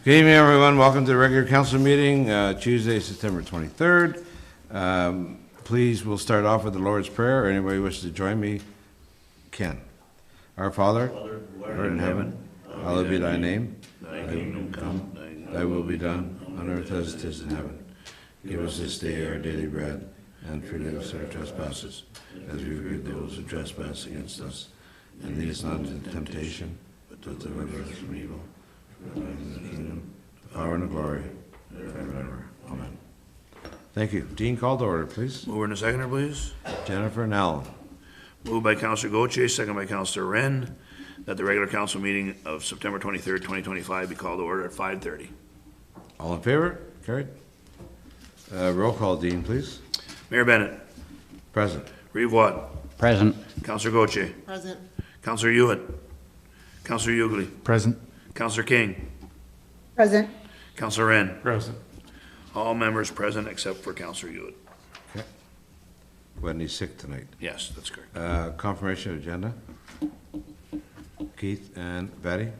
Good evening, everyone. Welcome to the regular council meeting, Tuesday, September 23rd. Please, we'll start off with the Lord's Prayer. Anybody wishes to join me can. Our Father, who art in heaven, hallowed be thy name. Thy kingdom come, thy will be done, on earth as it is in heaven. Give us this day our daily bread, and forgive us our trespasses, as we forgive those who trespass against us. And lead us not into temptation, but deliver us from evil. For thine is the kingdom, the power, and the glory, forever and ever. Amen. Thank you. Dean, call to order, please. Mover and a seconder, please. Jennifer and Alan. Moved by Councillor Gauthier, second by Councillor Wren, that the regular council meeting of September 23rd, 2025 be called to order at 5:30. All in favor? Carried. Roll call, Dean, please. Mayor Bennett. Present. Reeve Watt. Present. Councillor Gauthier. Present. Councillor Hewitt. Councillor Ugly. Present. Councillor King. Present. Councillor Wren. Present. All members present except for Councillor Hewitt. Okay. Wendy's sick tonight. Yes, that's correct. Confirmation agenda. Keith and Betty.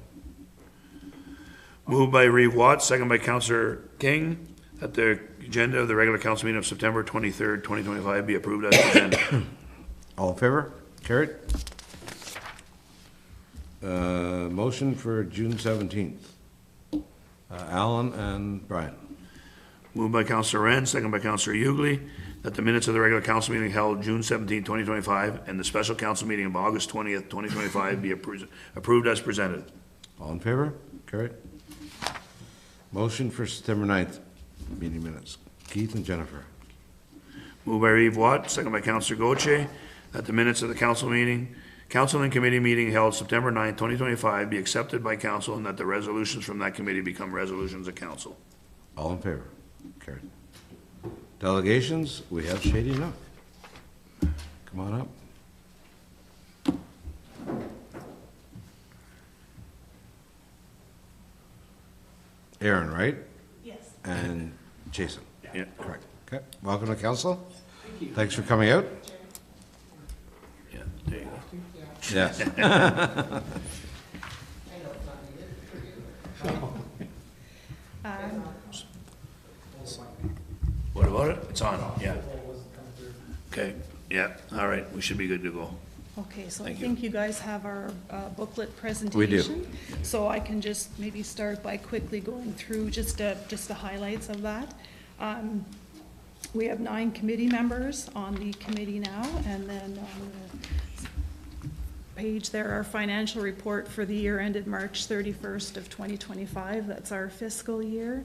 Moved by Reeve Watt, second by Councillor King, that the agenda of the regular council meeting of September 23rd, 2025 be approved as presented. All in favor? Carried. Motion for June 17th. Alan and Brian. Moved by Councillor Wren, second by Councillor Ugly, that the minutes of the regular council meeting held June 17, 2025, and the special council meeting of August 20th, 2025 be approved as presented. All in favor? Carried. Motion for September 9th. Meeting minutes. Keith and Jennifer. Moved by Reeve Watt, second by Councillor Gauthier, that the minutes of the council and committee meeting held September 9th, 2025 be accepted by council, and that the resolutions from that committee become resolutions of council. All in favor? Carried. Delegations, we have Shady Nook. Come on up. Aaron, right? Yes. And Jason. Yeah. Correct. Okay. Welcome to council. Thanks for coming out. Yeah, there you go. Yes. What about it? It's on, yeah. Okay, yeah, all right, we should be good to go. Okay, so I Thank you. think you guys have our booklet presentation. We do. So I can just maybe start by quickly going through just the highlights of that. We have 9 committee members on the committee now, and then on the page there, our financial report for the year ended March 31st of 2025. That's our fiscal year.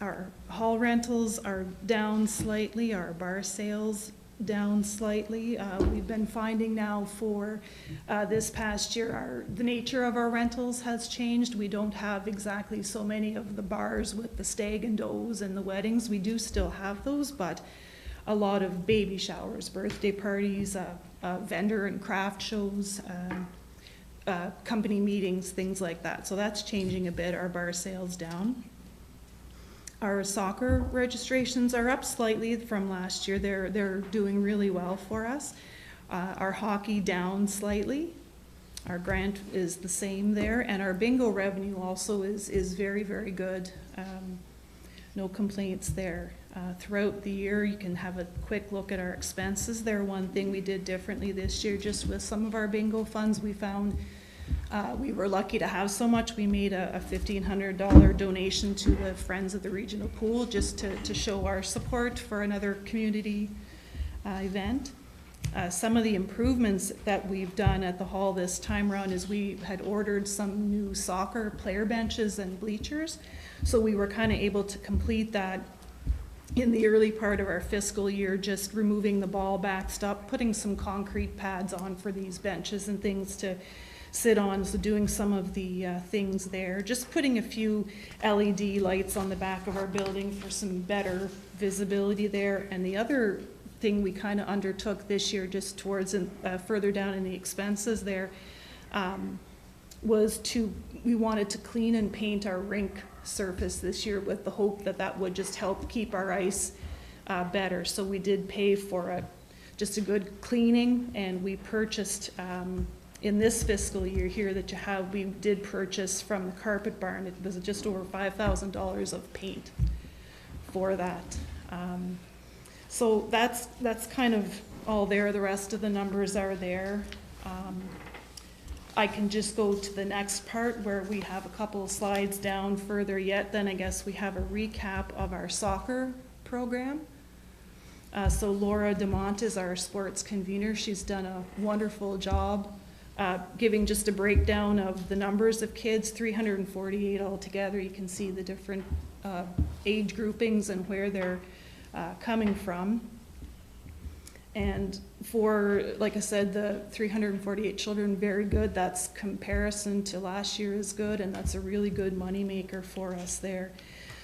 Our hall rentals are down slightly, our bar sales down slightly. We've been finding now for this past year, the nature of our rentals has changed. We don't have exactly so many of the bars with the stag and does and the weddings. We do still have those, but a lot of baby showers, birthday parties, vendor and craft shows, company meetings, things like that. So that's changing a bit, our bar sales down. Our soccer registrations are up slightly from last year. They're doing really well for us. Our hockey down slightly. Our grant is the same there, and our bingo revenue also is very, very good. No complaints there. Throughout the year, you can have a quick look at our expenses. There, one thing we did differently this year, just with some of our bingo funds, we found we were lucky to have so much. We made a $1,500 donation to the Friends of the Regional Pool just to show our support for another community event. Some of the improvements that we've done at the hall this time around is we had ordered some new soccer player benches and bleachers. So we were kind of able to complete that in the early part of our fiscal year, just removing the ball backstop, putting some concrete pads on for these benches and things to sit on, so doing some of the things there. Just putting a few LED lights on the back of our building for some better visibility there. And the other thing we kind of undertook this year, just towards further down in the expenses there, was we wanted to clean and paint our rink surface this year with the hope that that would just help keep our ice better. So we did pay for just a good cleaning, and we purchased in this fiscal year here that you have, we did purchase from the carpet barn, it was just over $5,000 of paint for that. So that's kind of all there. The rest of the numbers are there. I can just go to the next part where we have a couple of slides down further yet. Then I guess we have a recap of our soccer program. So Laura DeMont is our sports convener. She's done a wonderful job giving just a breakdown of the numbers of kids, 348 altogether. You can see the different age groupings and where they're coming from. And for, like I said, the 348 children, very good. That's comparison to last year is good, and that's a really good moneymaker for us there.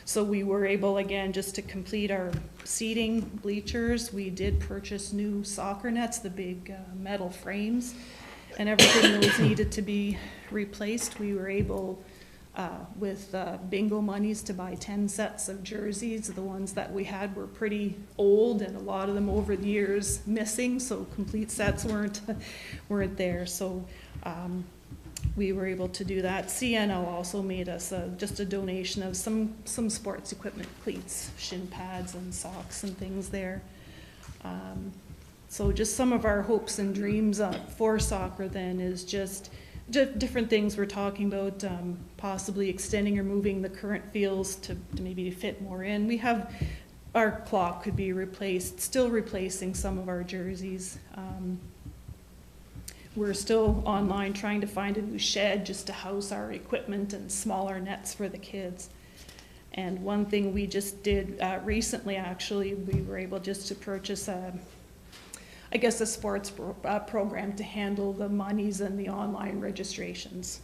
So we were able, again, just to complete our seating bleachers, we did purchase new soccer nets, the big metal frames, and everything that was needed to be replaced. We were able, with bingo monies, to buy 10 sets of jerseys. The ones that we had were pretty old, and a lot of them over the years missing, so complete sets weren't there. So we were able to do that. CNL also made us just a donation of some sports equipment, cleats, shin pads, and socks and things there. So just some of our hopes and dreams for soccer then is just different things we're talking about, possibly extending or moving the current fields to maybe fit more in. We have, our clock could be replaced, still replacing some of our jerseys. We're still online trying to find a new shed just to house our equipment and smaller nets for the kids. And one thing we just did recently, actually, we were able just to purchase I guess a sports program to handle the monies and the online registrations,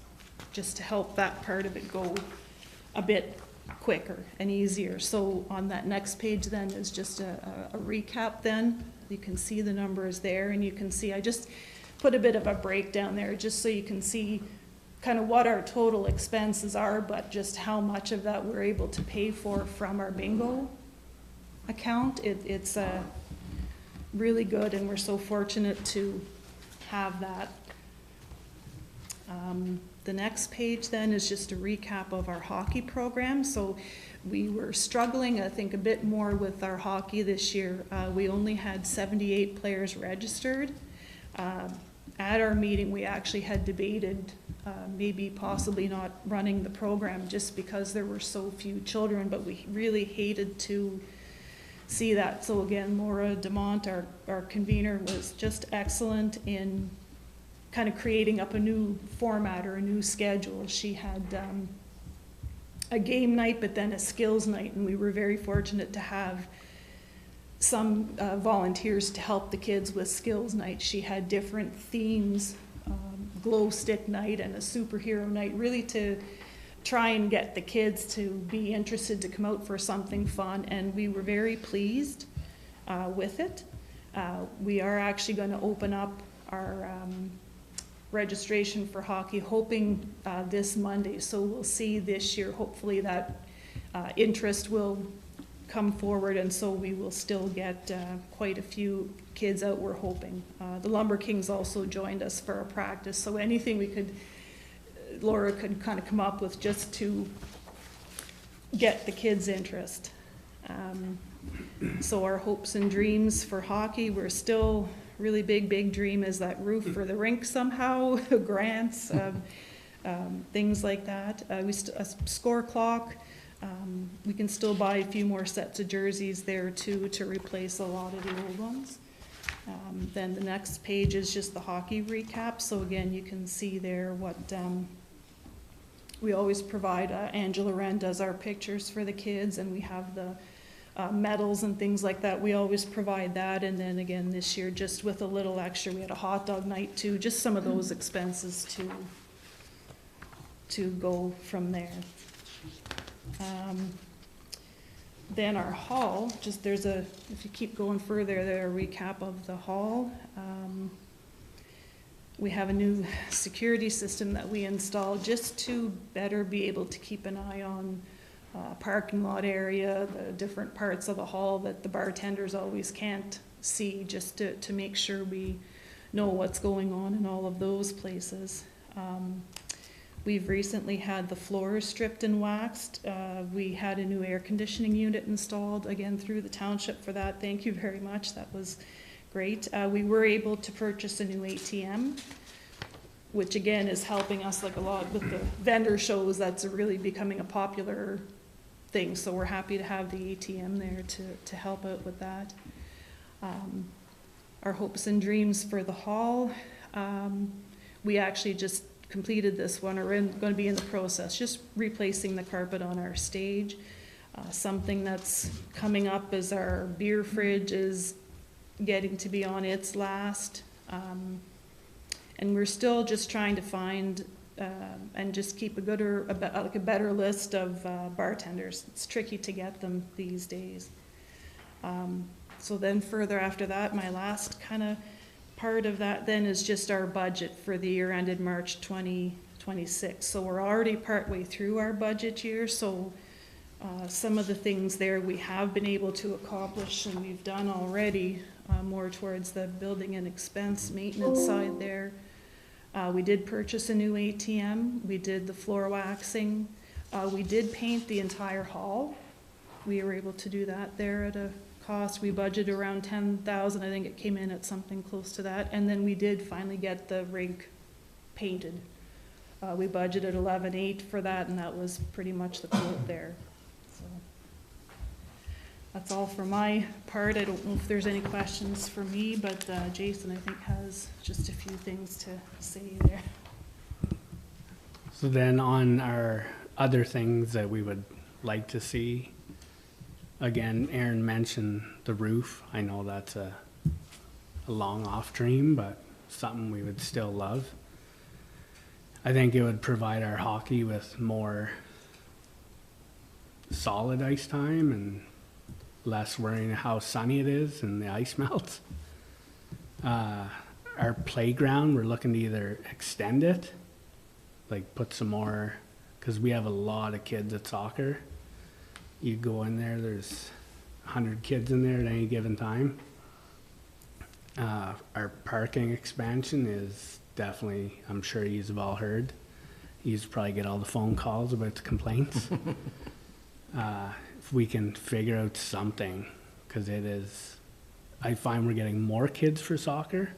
just to help that part of it go a bit quicker and easier. So on that next page then is just a recap then. You can see the numbers there, and you can see I just put a bit of a breakdown there just so you can see kind of what our total expenses are, but just how much of that we're able to pay for from our bingo account. It's really good, and we're so fortunate to have that. The next page then is just a recap of our hockey program. So we were struggling, I think, a bit more with our hockey this year. We only had 78 players registered. At our meeting, we actually had debated maybe possibly not running the program just because there were so few children, but we really hated to see that. So again, Laura DeMont, our convener, was just excellent in kind of creating up a new format or a new schedule. She had a game night, but then a skills night, and we were very fortunate to have some volunteers to help the kids with skills night. She had different themes, glow stick night and a superhero night, really to try and get the kids to be interested to come out for something fun, and we were very pleased with it. We are actually going to open up our registration for hockey, hoping this Monday, so we'll see this year, hopefully that interest will come forward, and so we will still get quite a few kids out, we're hoping. The Lumber Kings also joined us for a practice, so anything we could, Laura could kind of come up with just to get the kids' interest. So our hopes and dreams for hockey, we're still really big dream is that roof for the rink somehow, grants, things like that. A score clock. We can still buy a few more sets of jerseys there too to replace a lot of the old ones. Then the next page is just the hockey recap. So again, you can see there what we always provide. Angela Wren does our pictures for the kids, and we have the medals and things like that. We always provide that. And then again this year, just with a little extra, we had a hot dog night too. Just some of those expenses to go from there. Then our hall, just there's a, if you keep going further, there's a recap of the hall. We have a new security system that we installed just to better be able to keep an eye on parking lot area, the different parts of the hall that the bartenders always can't see, just to make sure we know what's going on in all of those places. We've recently had the floors stripped and waxed. We had a new air conditioning unit installed, again, through the township for that. Thank you very much. That was great. We were able to purchase a new ATM, which again is helping us like a lot with the vendor shows. That's really becoming a popular thing. So we're happy to have the ATM there to help out with that. Our hopes and dreams for the hall. We actually just completed this one, or going to be in the process, just replacing the carpet on our stage. Something that's coming up is our beer fridge is getting to be on its last. And we're still just trying to find and just keep a better list of bartenders. It's tricky to get them these days. So then further after that, my last kind of part of that then is just our budget for the year ended March 2026. So we're already partway through our budget year. So some of the things there we have been able to accomplish and we've done already, more towards the building and expense maintenance side there. We did purchase a new ATM. We did the floor waxing. We did paint the entire hall. We were able to do that there at a cost. We budgeted around 10,000. I think it came in at something close to that. And then we did finally get the rink painted. We budgeted 11,800 for that, and that was pretty much the quote there. So that's all for my part. I don't know if there's any questions for me, but Jason, I think, has just a few things to say there. So then on our other things that we would like to see, again, Aaron mentioned the roof. I know that's a long off dream, but something we would still love. I think it would provide our hockey with more solid ice time and less worrying how sunny it is and the ice melts. Our playground, we're looking to either extend it, like put some more, because we have a lot of kids at soccer. You go in there, there's 100 kids in there at any given time. Our parking expansion is definitely, I'm sure you've all heard. You've probably get all the phone calls about the complaints. If we can figure out something, because it is, I find we're getting more kids for soccer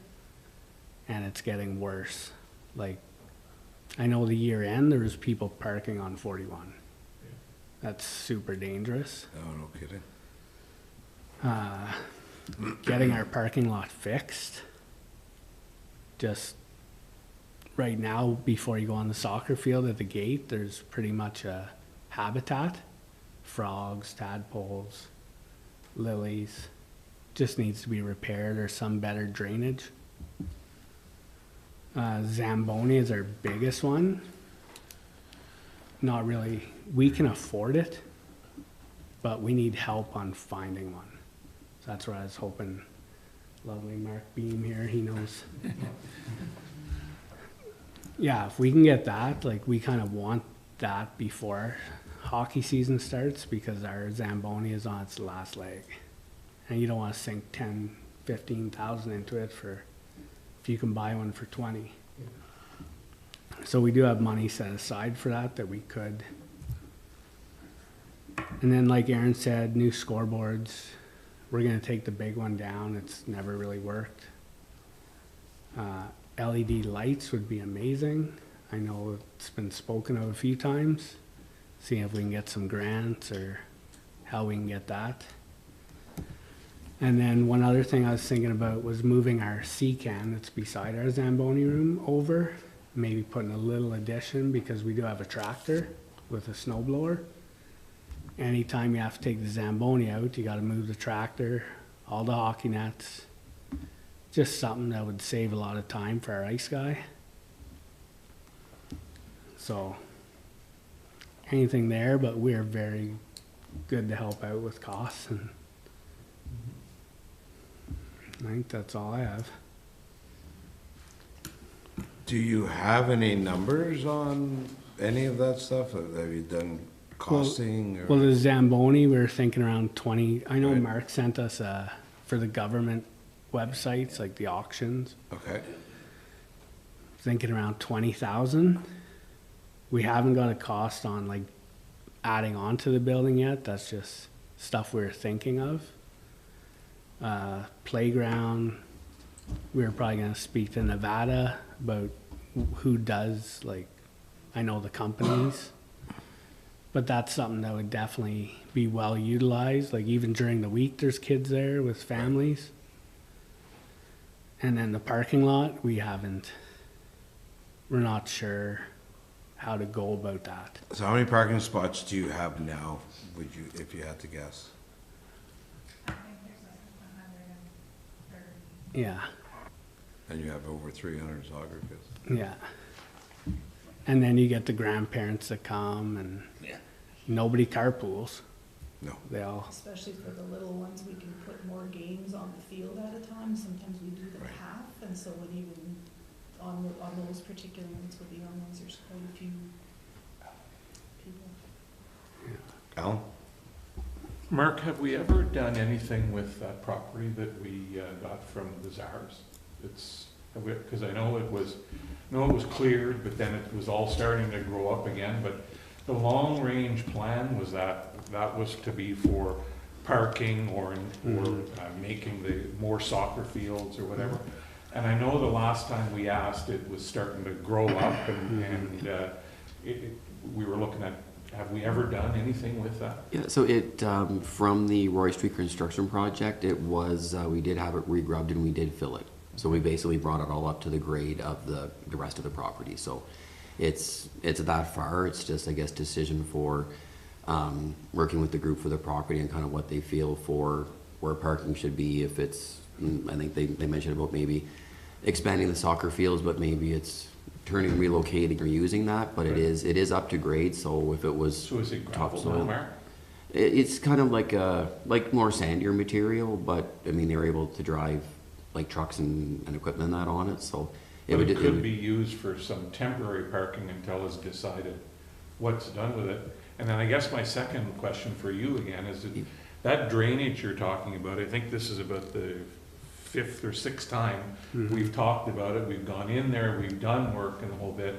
and it's getting worse. Like, I know the year end, there was people parking on 41. That's super dangerous. Oh, no kidding. Getting our parking lot fixed. Just right now, before you go on the soccer field at the gate, there's pretty much a habitat. Frogs, tadpoles, lilies. Just needs to be repaired or some better drainage. Zamboni is our biggest one. Not really, we can afford it, but we need help on finding one. So that's where I was hoping, lovely Mark Beam here, he knows. Yeah, if we can get that, like we kind of want that before hockey season starts, because our Zamboni is on its last leg. And you don't want to sink 10, 15,000 into it for, if you can buy one for 20. So we do have money set aside for that we could. And then like Aaron said, new scoreboards. We're gonna take the big one down. It's never really worked. LED lights would be amazing. I know it's been spoken of a few times. Seeing if we can get some grants or how we can get that. And then one other thing I was thinking about was moving our sea can that's beside our Zamboni room over. Maybe putting a little addition, because we do have a tractor with a snowblower. Anytime you have to take the Zamboni out, you gotta move the tractor, all the hockey nets. Just something that would save a lot of time for our ice guy. So, anything there, but we're very good to help out with costs, and I think that's all I have. Do you have any numbers on any of that stuff? Have you done costing? Well, the Zamboni, we were thinking around 20. I know Right. Mark sent us for the government websites, like the auctions, Okay, thinking around 20,000. We haven't got a cost on like adding on to the building yet. That's just stuff we're thinking of. Playground, we were probably gonna speak to Nevada about who does, like, I know the companies, but that's something that would definitely be well utilized. Like even during the week, there's kids there with families. And then the parking lot, we're not sure how to go about that. so how many parking spots do you have now, would you, if you had to guess? Yeah, And you have over 300 soccer fields. yeah. And then you get the grandparents that come and nobody carpools. No. They all, Especially for the little ones, we can put more games on the field at a time. Sometimes we do them Right. half, and so when even on those particular ones, with the young ones, there's quite a few people. Alan? Mark, have we ever done anything with that property that we got from the Czars? Because I know it was cleared, but then it was all starting to grow up again, but the long-range plan was that was to be for parking or making the more soccer fields or whatever. And I know the last time we asked, it was starting to grow up and we were looking at, have we ever done anything with that? Yeah, so from the Roy Street construction project, it was, we did have it regrubbed and we did fill it. So we basically brought it all up to the grade of the rest of the property. So it's that far. It's just, I guess, decision for working with the group for the property and kind of what they feel for where parking should be. If it's, I think they mentioned about maybe expanding the soccer fields, but maybe it's relocating or using that, but it is up to grade. So if it was So is it gravel topsoil, down there? it's kind of like more sandier material, but I mean, they're able to drive like trucks and equipment and that on it, so But it could be used for some temporary parking until it's decided what's done with it. And then I guess my second question for you again is that drainage you're talking about, I think this is about the 5th or 6th time we've talked about it, we've gone in there, we've done work and the whole bit.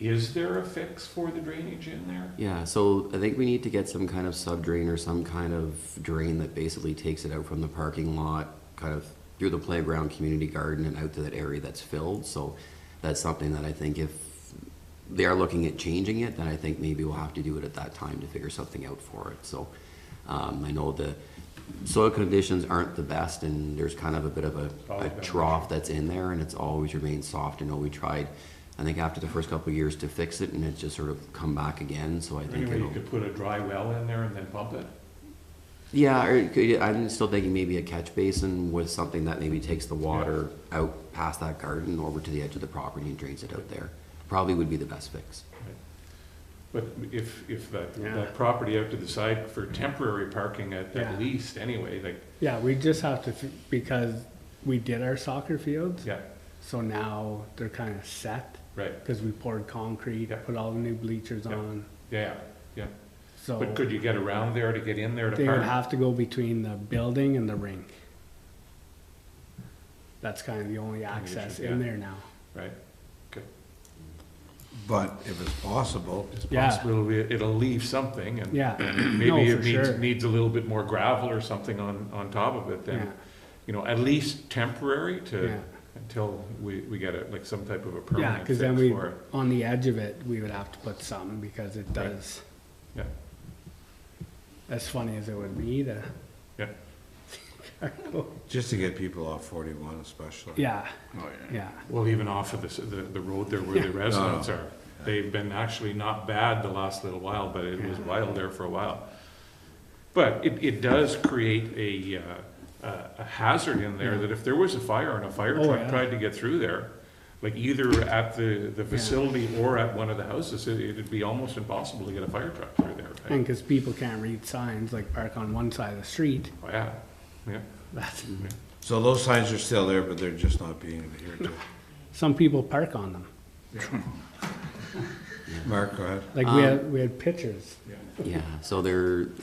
Is there a fix for the drainage in there? Yeah, so I think we need to get some kind of sub-drain or some kind of drain that basically takes it out from the parking lot, kind of through the playground, community garden, and out to that area that's filled. So that's something that I think if they are looking at changing it, then I think maybe we'll have to do it at that time to figure something out for it. So I know the soil conditions aren't the best, and there's kind of a bit of a trough that's in there, and it's always remained soft. I know we tried, I think after the first couple of years, to fix it, and it's just sort of come back again. So I think Anyway, you could put a dry well in there and then pump it? yeah, or I'm still thinking maybe a catch basin with something that maybe takes the water out past that garden over to the edge of the property and drains it out there. Probably would be the best fix. But if that property out to the side for temporary parking at least anyway, like, yeah, we just have to, because we did our soccer fields, yeah, so now they're kind of set, right, because we poured concrete, Yeah. put all the new bleachers Yeah. on, yeah. so. But could you get around there to get in there to They would park? have to go between the building and the rink. That's kind of the only access in yeah. there now. Right, okay. But if it's possible, It's Yeah. possible it'll leave something and Yeah, maybe no, it for needs, sure. needs a little bit more gravel or something on top of it Yeah, then, you know, at least temporary yeah. until we get it, like some type of a Yeah, permanent because fix then we, for it. on the edge of it, we would have to put something, because it Right. does. Yeah. As funny as it would be to. Yeah. just to get people off 41 especially. Yeah, Oh, yeah, Well, even off of the road there where the residents are, they've been actually not bad the last little while, but it was wild there for a while. But it does create a hazard in there that if there was a fire and a fire Oh, truck yeah. tried to get through there, like either at the facility or at one of the houses, it'd be almost impossible to get a fire truck through there. right? and because people can't read signs, like park on one side of the street, Oh, yeah, yeah. that's, So those signs are still there, but they're just not being adhered to. some people park on them. Mark, go ahead. Like we had pictures. Yeah, so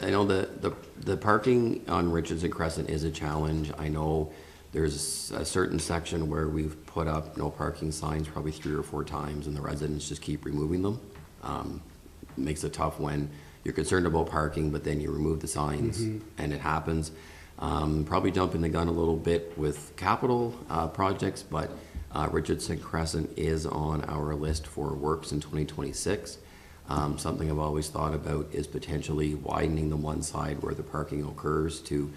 I know the parking on Richards and Crescent is a challenge. I know there's a certain section where we've put up no parking signs probably 3 or 4 times, and the residents just keep removing them. Makes it tough when you're concerned about parking, but then you remove the signs, and it happens. Probably jumping the gun a little bit with capital projects, but Richardson Crescent is on our list for works in 2026. Something I've always thought about is potentially widening the one side where the parking occurs to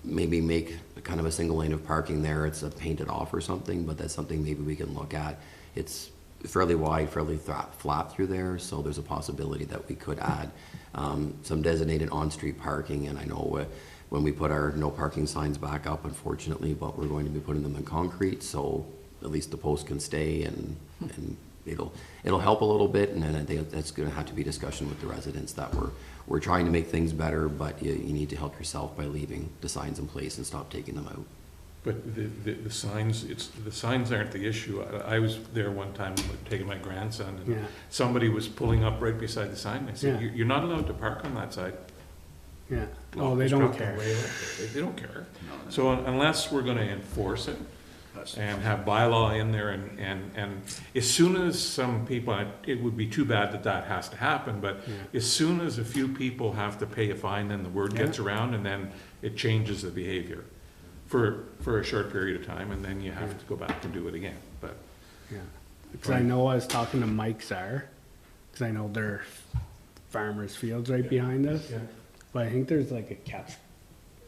maybe make kind of a single lane of parking there. It's painted off or something, but that's something maybe we can look at. It's fairly wide, fairly flat through there, so there's a possibility that we could add some designated on-street parking. And I know when we put our no parking signs back up, unfortunately, but we're going to be putting them in concrete, so at least the post can stay, and it'll help a little bit. And then I think that's going to have to be discussion with the residents that we're trying to make things better, but you need to help yourself by leaving the signs in place and stop taking them out. But the signs, the signs aren't the issue. I was there one time taking my grandson, and somebody was pulling up right beside the sign. I said, "You're not allowed to park on that side." Yeah. Oh, they don't care. They don't care. So unless we're gonna enforce it and have bylaw in there, and as soon as some people, it would be too bad that has to happen, but as soon as a few people have to pay a fine, then the word gets around, and then it changes the behavior for a short period of time, and then you have to go back and do it again. But because I know I was talking to Mike Czar, because I know their farmers' fields right behind us. Yeah. But I think there's like a catch,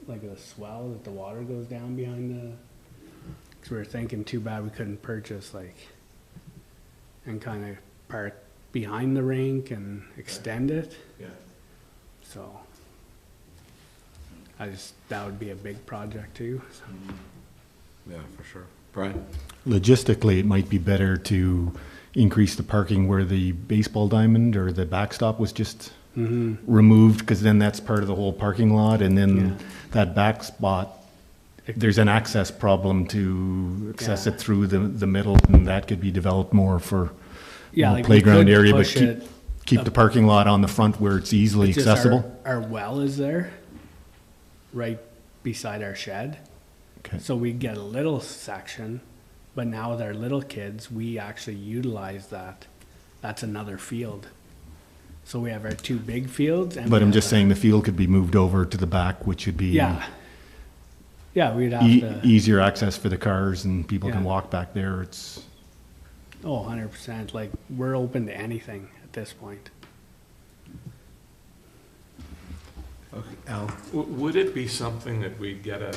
like a swell that the water goes down behind the. Because we were thinking, too bad we couldn't purchase and kind of park behind the rink and extend it. Yeah. So that would be a big project too. So. Yeah, for sure. Brian? Logistically, it might be better to increase the parking where the baseball diamond or the backstop was just removed, because then that's part of the whole parking lot, and then that back spot, there's an access problem to access it through the middle, and that could be developed more for Like playground we could area, but push keep the parking lot on the front where it's easily It's just accessible. Our well is there, right beside our shed. Okay. So we get a little section, but now with our little kids, we actually utilize that. That's another field. So we have our 2 big fields. And But we I'm have just saying the field could be moved over to the back, which would be Yeah, we'd have to. easier access for the cars, and people can Yeah. walk back there. It's 100%. Like, we're open to anything at this point. Okay, Al? Would it be something that we'd get a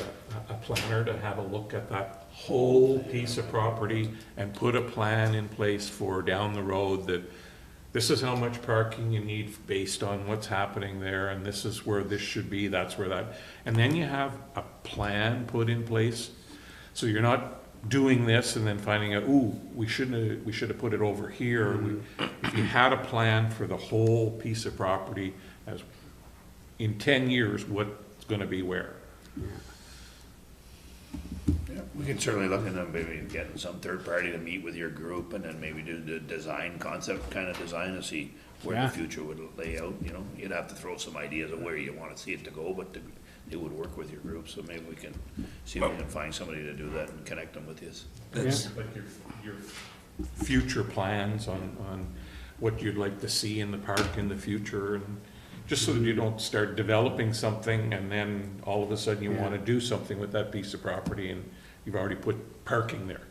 planner to have a look at that whole piece of property and put a plan in place for down the road that this is how much parking you need based on what's happening there, and this is where this should be, that's where that, and then you have a plan put in place, so you're not doing this and then finding out, ooh, we should have put it over here. If you had a plan for the whole piece of property, as in 10 years, what's gonna be where. We can certainly look into maybe getting some third party to meet with your group, and then maybe do the design, concept kind of design, to see where the future would lay out. You'd have to throw some ideas of where you want to see it to go, but it would work with your group, so maybe we can see if we can find somebody to do that and connect them with you. Like your future plans on what you'd like to see in the park in the future, and just so that you don't start developing something and then all of a sudden you want to do something with that piece of property and you've already put parking there,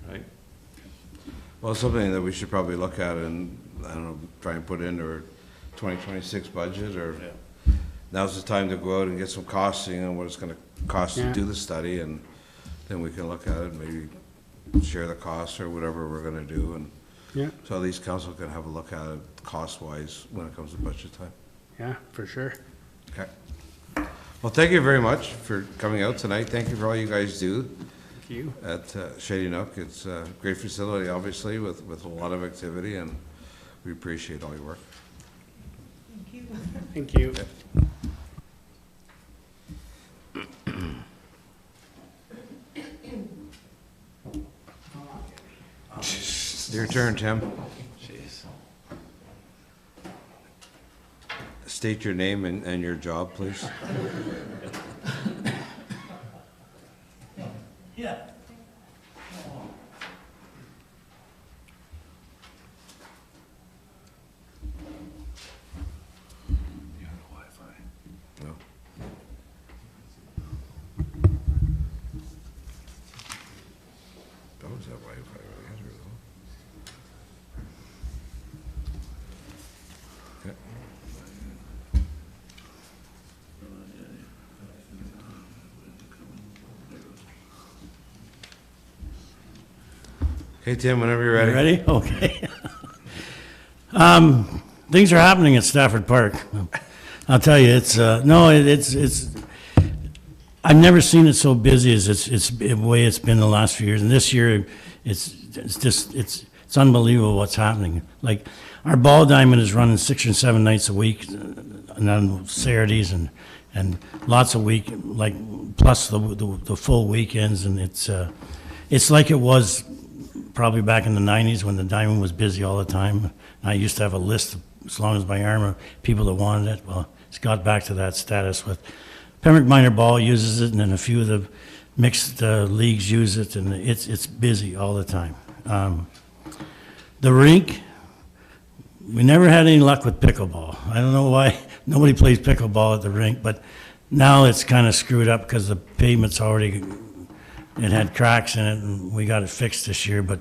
right? Well, something that we should probably look at and, I don't know, try and put into our 2026 budget, or now's the time to go out and get some costing on what it's gonna cost to do the study, and then we can look at it, maybe share the costs or whatever we're gonna do, and so at least council can have a look at it cost-wise when it comes to budget time. Yeah, for sure. Okay. Well, thank you very much for coming out tonight. Thank you for all you guys do Thank you. at Shady Nook. It's a great facility, obviously, with a lot of activity, and we appreciate all your work. Thank you. Thank you. Your turn, Tim. State your name and your job, please. Okay, Tim, whenever you're ready. Ready? Okay. Things are happening at Stafford Park. I'll tell you, it's I've never seen it so busy as it's the way it's been the last few years. And this year, it's unbelievable what's happening. Like, our ball diamond is running 6 or 7 nights a week, and on Saturdays and lots of week, like, plus the full weekends, and it's like it was probably back in the 90s when the diamond was busy all the time. I used to have a list as long as my arm of people that wanted it. Well, it's got back to that status with Pembroke Minor Ball uses it, and then a few of the mixed leagues use it, and it's busy all the time. The rink, we never had any luck with pickleball. I don't know why nobody plays pickleball at the rink, but now it's kind of screwed up because the pavement's already, it had cracks in it, and we got it fixed this year, but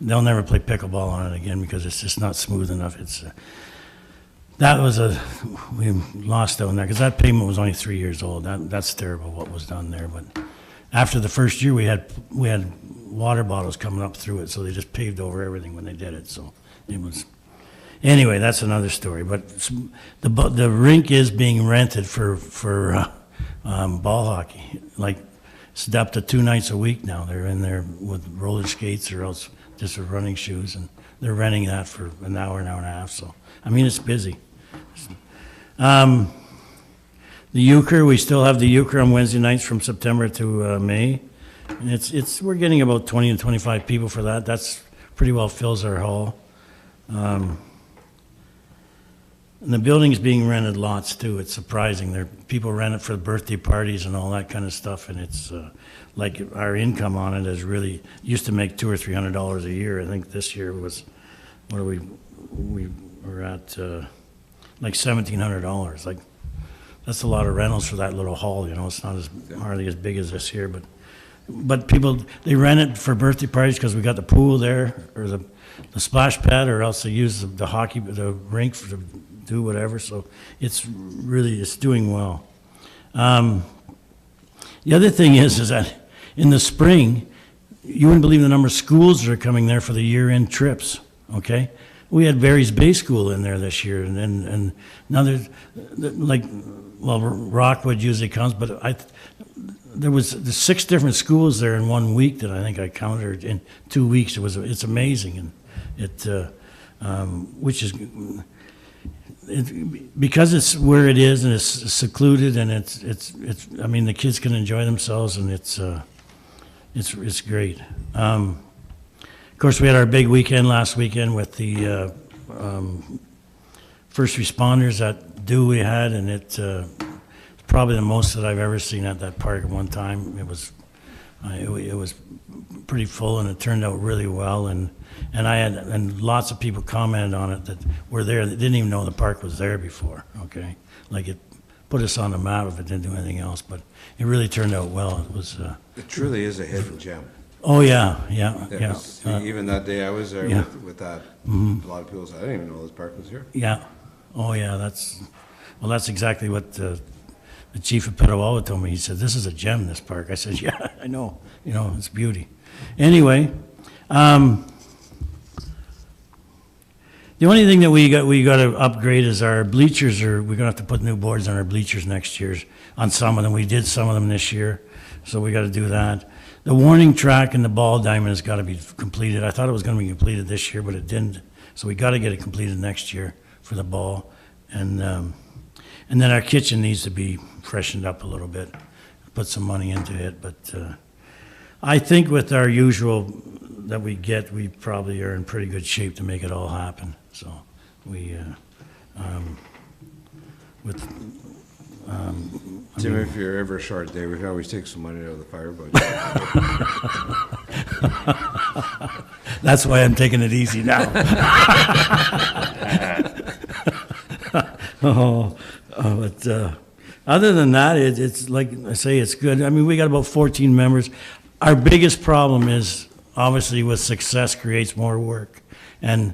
they'll never play pickleball on it again because it's just not smooth enough. We lost out on that because that pavement was only 3 years old. That's terrible what was done there. But after the first year, we had water bottles coming up through it, so they just paved over everything when they did it. So it was, anyway, that's another story. But the rink is being rented for ball hockey. Like, it's up to 2 nights a week now. They're in there with roller skates or else just with running shoes, and they're renting that for an hour and a half. So, I mean, it's busy. The euchre, we still have the euchre on Wednesday nights from September to May. And we're getting about 20 to 25 people for that. That's pretty well fills our hall. And the building's being rented lots too. It's surprising. People rent it for birthday parties and all that kind of stuff. And it's like our income on it is really used to make $200 or $300 a year. I think this year was, what are we were at like $1,700. Like, that's a lot of rentals for that little hall. You know, it's not hardly as big as this here, but people, they rent it for birthday parties because we got the pool there or the splash pad, or else they use the rink to do whatever. So it's doing well. The other thing is that in the spring, you wouldn't believe the number of schools that are coming there for the year-end trips. Okay, we had Barry's Bay School in there this year, and now there's Rockwood usually comes, but there's 6 different schools there in 1 week that I think I counted in 2 weeks. It's amazing, and because it's where it is and it's secluded and it's I mean, the kids can enjoy themselves, and it's great. Of course, we had our big weekend last weekend with the first responders at we had, and it's probably the most that I've ever seen at that park at one time. It was pretty full, and it turned out really well, and lots of people commented on it that were there that didn't even know the park was there before. Okay, like, it put us on the map if it didn't do anything else, but it really turned out well. It was. It truly is a hidden gem. Oh yeah. Even that day I was there Yeah. with that, a lot of people said, I didn't even know this park was here. Yeah. Oh yeah. That's exactly what the chief of Petawawa told me. He said, "This is a gem, this park." I said, "Yeah, I know. You know, it's beauty." Anyway, the only thing that we got to upgrade is our bleachers. We're gonna have to put new boards on our bleachers next year. On some of them, we did some of them this year, so we got to do that. The warning track and the ball diamond has got to be completed. I thought it was going to be completed this year, but it didn't. So we got to get it completed next year for the ball, and then our kitchen needs to be freshened up a little bit. Put some money into it, but I think with our usual that we get, we probably are in pretty good shape to make it all happen. So Tim, if you're ever short day, we can always take some money out of the fire budget. That's why I'm taking it easy now. But other than that, it's like I say, it's good. I mean, we got about 14 members. Our biggest problem is, obviously, with success creates more work. And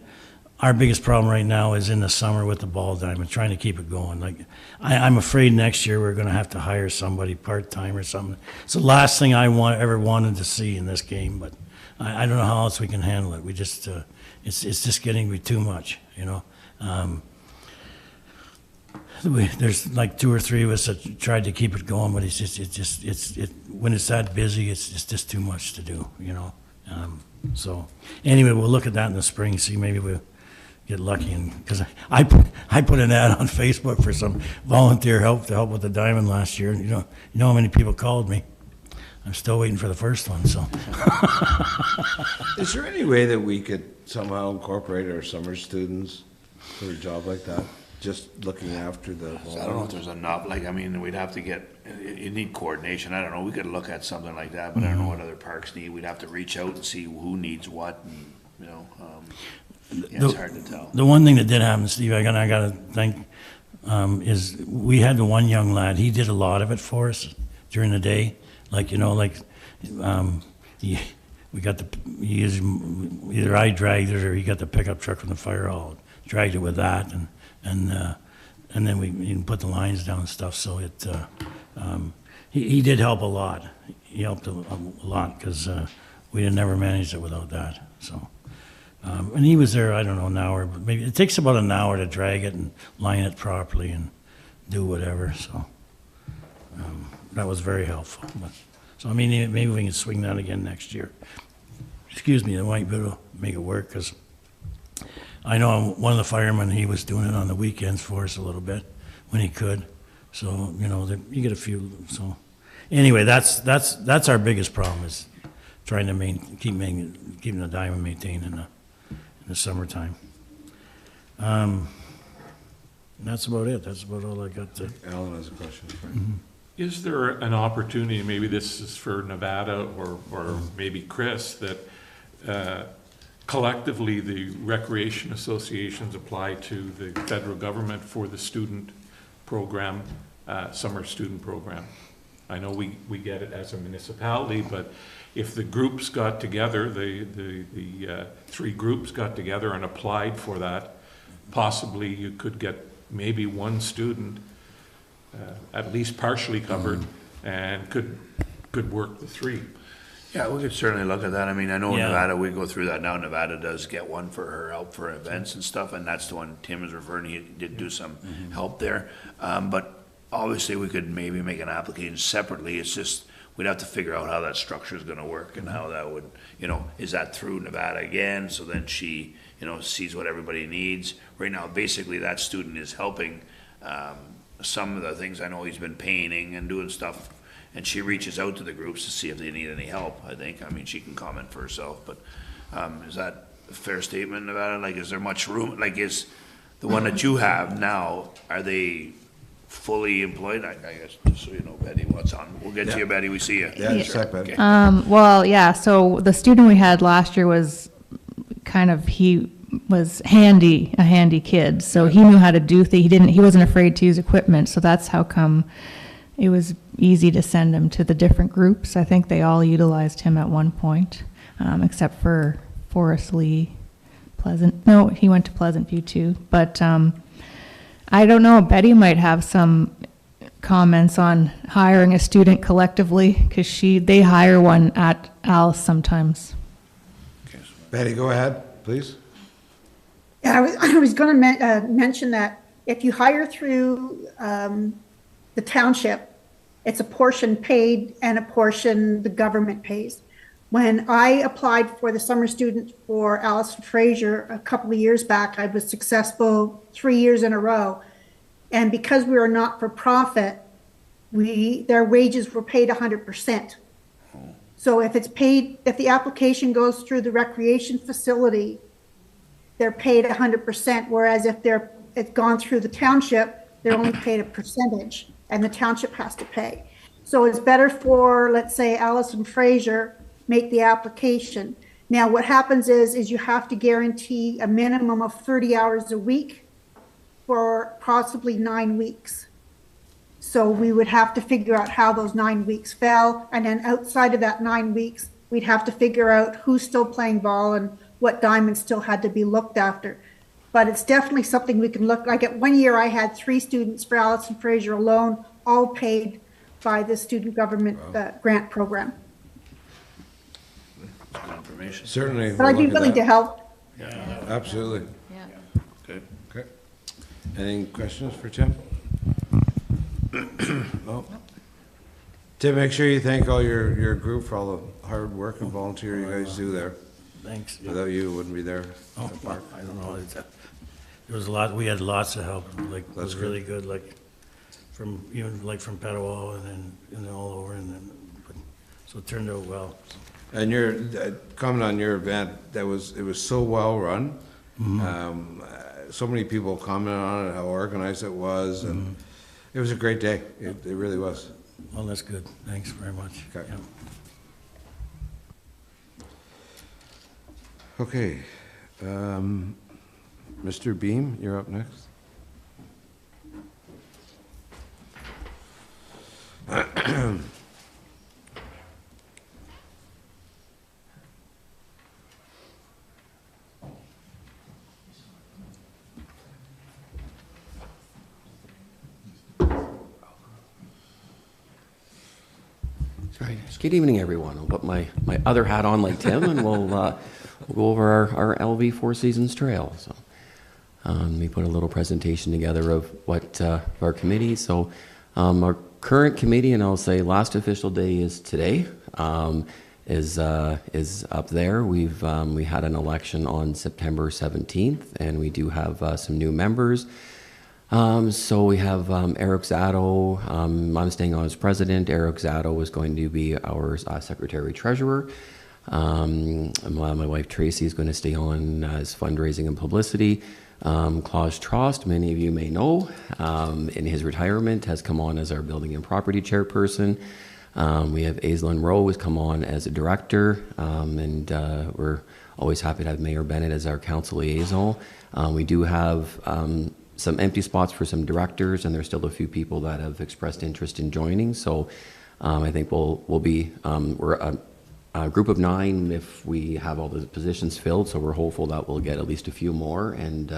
our biggest problem right now is in the summer with the ball diamond, trying to keep it going. Like, I'm afraid next year we're going to have to hire somebody part-time or something. It's the last thing I ever wanted to see in this game, but I don't know how else we can handle it. We just, it's just getting to be too much, you know? There's like 2 or 3 of us that tried to keep it going, but when it's that busy, it's just too much to do, you know? So, anyway, we'll look at that in the spring, see, maybe we'll get lucky, and, because I put an ad on Facebook for some volunteer help to help with the diamond last year, and you know how many people called me? I'm still waiting for the first one, so. Is there any way that we could somehow incorporate our summer students for a job like that? Just looking after the. I don't know if there's enough, like, I mean, we'd have to get, you need coordination, I don't know, we could look at something like that, but I don't know what other parks need, we'd have to reach out and see who needs what, and, you know, yeah, it's hard to tell. The one thing that did happen, Steve, I gotta think, is we had the one young lad, he did a lot of it for us during the day. Like, you know, like, we got either I dragged it or he got the pickup truck from the fire hall, dragged it with that, and then we even put the lines down and stuff, so he did help a lot. He helped a lot, because we'd have never managed it without that, so. And he was there, I don't know, an hour, but maybe, it takes about an hour to drag it and line it properly and do whatever, so. That was very helpful. But, so, I mean, maybe we can swing that again next year. Excuse me, that might be able to make it work, because I know one of the firemen, he was doing it on the weekends for us a little bit when he could. So, you know, you get a few. So, anyway, that's our biggest problem, is trying to keeping the diamond maintained in the summertime. That's about it. That's about all I got to. Alan has a question for you. Mm-hmm. Is there an opportunity, maybe this is for Nevada or maybe Chris, that collectively the recreation associations apply to the federal government for the student program, summer student program? I know we get it as a municipality, but if the groups got together, the 3 groups got together and applied for that, possibly you could get maybe 1 student at least partially covered, and could work the 3. Yeah, we could certainly look at that. I mean, I know in Yeah. Nevada, we go through that now. Nevada does get one for her help for events and stuff, and that's the one Tim is referring to. He did do some help there. But obviously, we could maybe make an application separately. It's just, we'd have to figure out how that structure is gonna work and how that would, you know, is that through Nevada again? So then she, you know, sees what everybody needs. Right now, basically, that student is helping, some of the things. I know he's been painting and doing stuff, and she reaches out to the groups to see if they need any help, I think. I mean, she can comment for herself, but is that a fair statement about it? Like, is there much room? Like, is the one that you have now, are they fully employed? I guess, just so you know, Betty, what's on. We'll get to you, Betty, we see you. Yeah, Sure. sec, Betty. Okay. Well, yeah, so the student we had last year was he was a handy kid, so he knew how to do things. He wasn't afraid to use equipment, so that's how come it was easy to send him to the different groups. I think they all utilized him at one point, except for Forest Lee, no, he went to Pleasant View too, but I don't know, Betty might have some comments on hiring a student collectively, because they hire one at Alice sometimes. Betty, go ahead, please. Yeah, I was going to mention that if you hire through the township, it's a portion paid and a portion the government pays. When I applied for the summer student for Allison Fraser a couple of years back, I was successful 3 years in a row. And because we were not for profit, their wages were paid 100%. So if the application goes through the recreation facility, they're paid 100%, whereas if it's gone through the township, they're only paid a percentage, and the township has to pay. So it's better for, let's say, Allison Fraser, make the application. Now, what happens is you have to guarantee a minimum of 30 hours a week for possibly 9 weeks. So we would have to figure out how those 9 weeks fell, and then outside of that 9 weeks, we'd have to figure out who's still playing ball and what diamonds still had to be looked after. But it's definitely something we can look, like at 1 year I had 3 students for Allison Fraser alone, all paid by the student government grant program. information. Certainly. But I'd be we'll look at willing to that. help. Absolutely. Okay. Okay. Any questions for Tim? No? Tim, make sure you thank all your group for all the hard work and volunteer you guys do there. Thanks. Without you, it wouldn't be there. Oh, well, I don't know, there was a lot, we had lots of help, like, it was That's good. really good, like, from, even like from Petawawa and all over, and then, so it turned out well. And your, comment on your event, it was so well run. So many people commented on it, how organized it was, and it was a great day. It really was. Well, that's good, thanks very much. Okay. Yeah. Okay. Mr. Beam, you're up next. Right. Good evening, everyone. I'll put my other hat on like Tim, and we'll go over our LV Four Seasons Trail. So we put a little presentation together of what our committee. So our current committee, and I'll say last official day is today, is up there. We had an election on September 17th, and we do have some new members. So we have Eric Zatto. I'm staying on as president. Eric Zatto is going to be our secretary-treasurer. My wife Tracy is going to stay on as fundraising and publicity. Klaus Trost, many of you may know, in his retirement, has come on as our building and property chairperson. We have Aislinn Rowe has come on as a director, and we're always happy to have Mayor Bennett as our council liaison. We do have some empty spots for some directors, and there's still a few people that have expressed interest in joining. So I think we'll be we're a group of 9 if we have all the positions filled. So we're hopeful that we'll get at least a few more and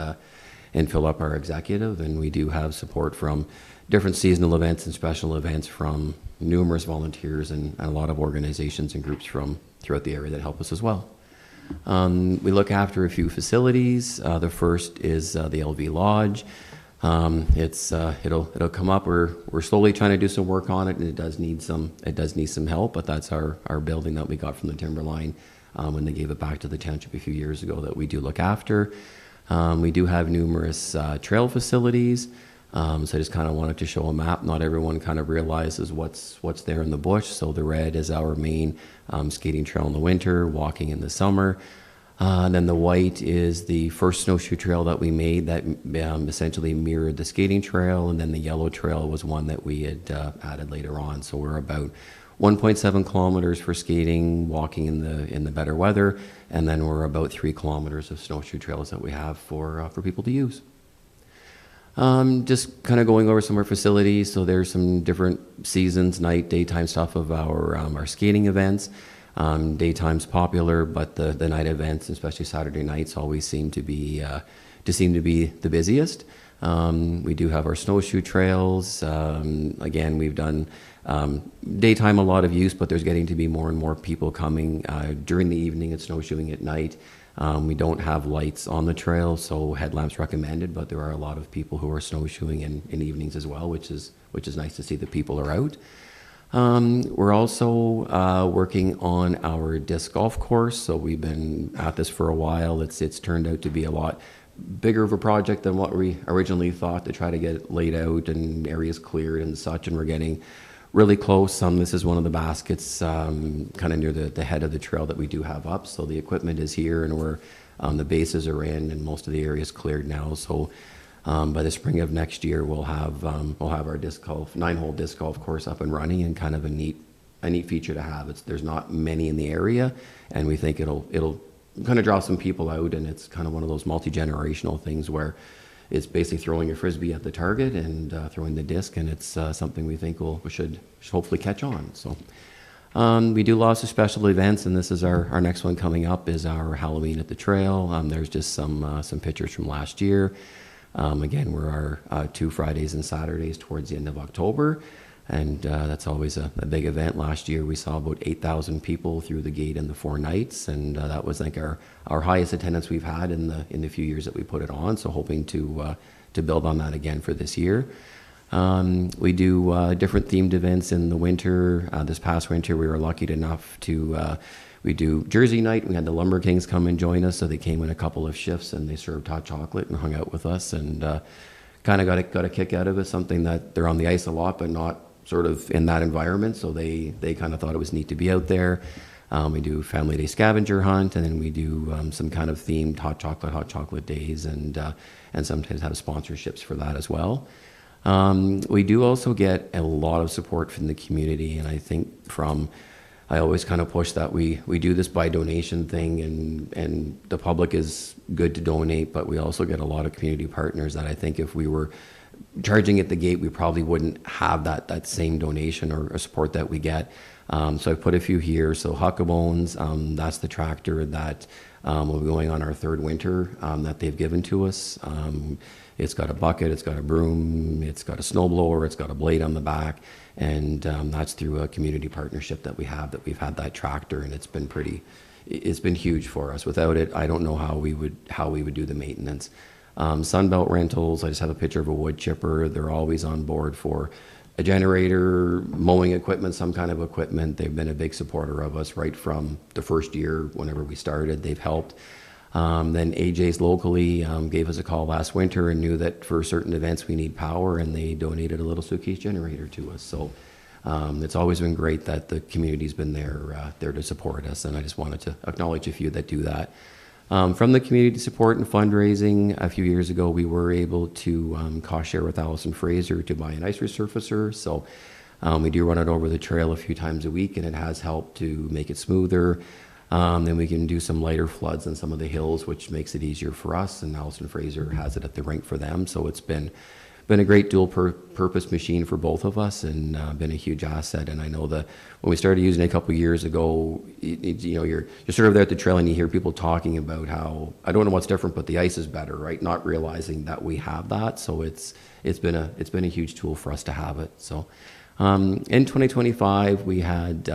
fill up our executive. And we do have support from different seasonal events and special events from numerous volunteers and a lot of organizations and groups from throughout the area that help us as well. We look after a few facilities. The first is the LV Lodge. It'll come up. We're slowly trying to do some work on it, and it does need some help. But that's our building that we got from the Timberline when they gave it back to the township a few years ago that we do look after. We do have numerous trail facilities. So I just kind of wanted to show a map. Not everyone kind of realizes what's there in the bush. So the red is our main skating trail in the winter, walking in the summer. Then the white is the first snowshoe trail that we made that essentially mirrored the skating trail. And then the yellow trail was one that we had added later on. So we're about 1.7 kilometers for skating, walking in the better weather. And then we're about 3 kilometers of snowshoe trails that we have for people to use. Just kind of going over some of our facilities. So there's some different seasons, night, daytime stuff of our skating events. Daytime's popular, but the night events, especially Saturday nights, always seem to be the busiest. We do have our snowshoe trails. Again, we've done daytime a lot of use, but there's getting to be more and more people coming during the evening and snowshoeing at night. We don't have lights on the trail, so headlamps recommended, but there are a lot of people who are snowshoeing in evenings as well, which is nice to see that people are out. We're also working on our disc golf course, so we've been at this for a while. It's turned out to be a lot bigger of a project than what we originally thought, to try to get it laid out and areas cleared and such, and we're getting really close. This is one of the baskets kind of near the head of the trail that we do have up. So the equipment is here, and we're the bases are in, and most of the area is cleared now. So by the spring of next year, we'll have our disc golf 9-hole disc golf course up and running, and kind of a neat feature to have. There's not many in the area, and we think it'll kind of draw some people out, and it's kind of one of those multi-generational things where it's basically throwing a frisbee at the target and throwing the disc, and it's something we think should hopefully catch on. So we do lots of special events, and this is our next one coming up is our Halloween at the trail. There's just some pictures from last year. Again, we're our 2 Fridays and Saturdays towards the end of October. And that's always a big event. Last year, we saw about 8,000 people through the gate in the 4 nights, and that was like our highest attendance we've had in the few years that we put it on. So hoping to build on that again for this year. We do different themed events in the winter. This past winter, we were lucky enough to we do Jersey night. We had the Lumber Kings come and join us, so they came in a couple of shifts and they served hot chocolate and hung out with us, and kind of got a kick out of it. Something that they're on the ice a lot, but not sort of in that environment, so they kind of thought it was neat to be out there. We do Family Day scavenger hunt, and then we do some kind of themed hot chocolate days, and sometimes have sponsorships for that as well. We do also get a lot of support from the community, and I think I always kind of push that we do this by donation thing, and the public is good to donate, but we also get a lot of community partners that I think if we were charging at the gate, we probably wouldn't have that same donation or support that we get. So I put a few here. So Huckabones, that's the tractor that will be going on our 3rd winter that they've given to us. It's got a bucket, it's got a broom, it's got a snowblower, it's got a blade on the back, and that's through a community partnership that we've had that tractor, and it's been huge for us. Without it, I don't know how we would do the maintenance. Sunbelt Rentals, I just have a picture of a wood chipper. They're always on board for a generator, mowing equipment, some kind of equipment. They've been a big supporter of us right from the first year, whenever we started. They've helped. Then AJ's locally gave us a call last winter and knew that for certain events we need power, and they donated a little suitcase generator to us. So it's always been great that the community's been there to support us, and I just wanted to acknowledge a few that do that. From the community support and fundraising, a few years ago, we were able to cost share with Allison Fraser to buy an ice resurfacer. So we do run it over the trail a few times a week, and it has helped to make it smoother. Then we can do some lighter floods on some of the hills, which makes it easier for us. And Allison Fraser has it at the rink for them. So it's been a great dual purpose machine for both of us, and been a huge asset. And I know that when we started using it a couple of years ago, you're sort of there at the trail and you hear people talking about how, I don't know what's different, but the ice is better, right? Not realizing that we have that. So it's been a huge tool for us to have it. So in 2025, we had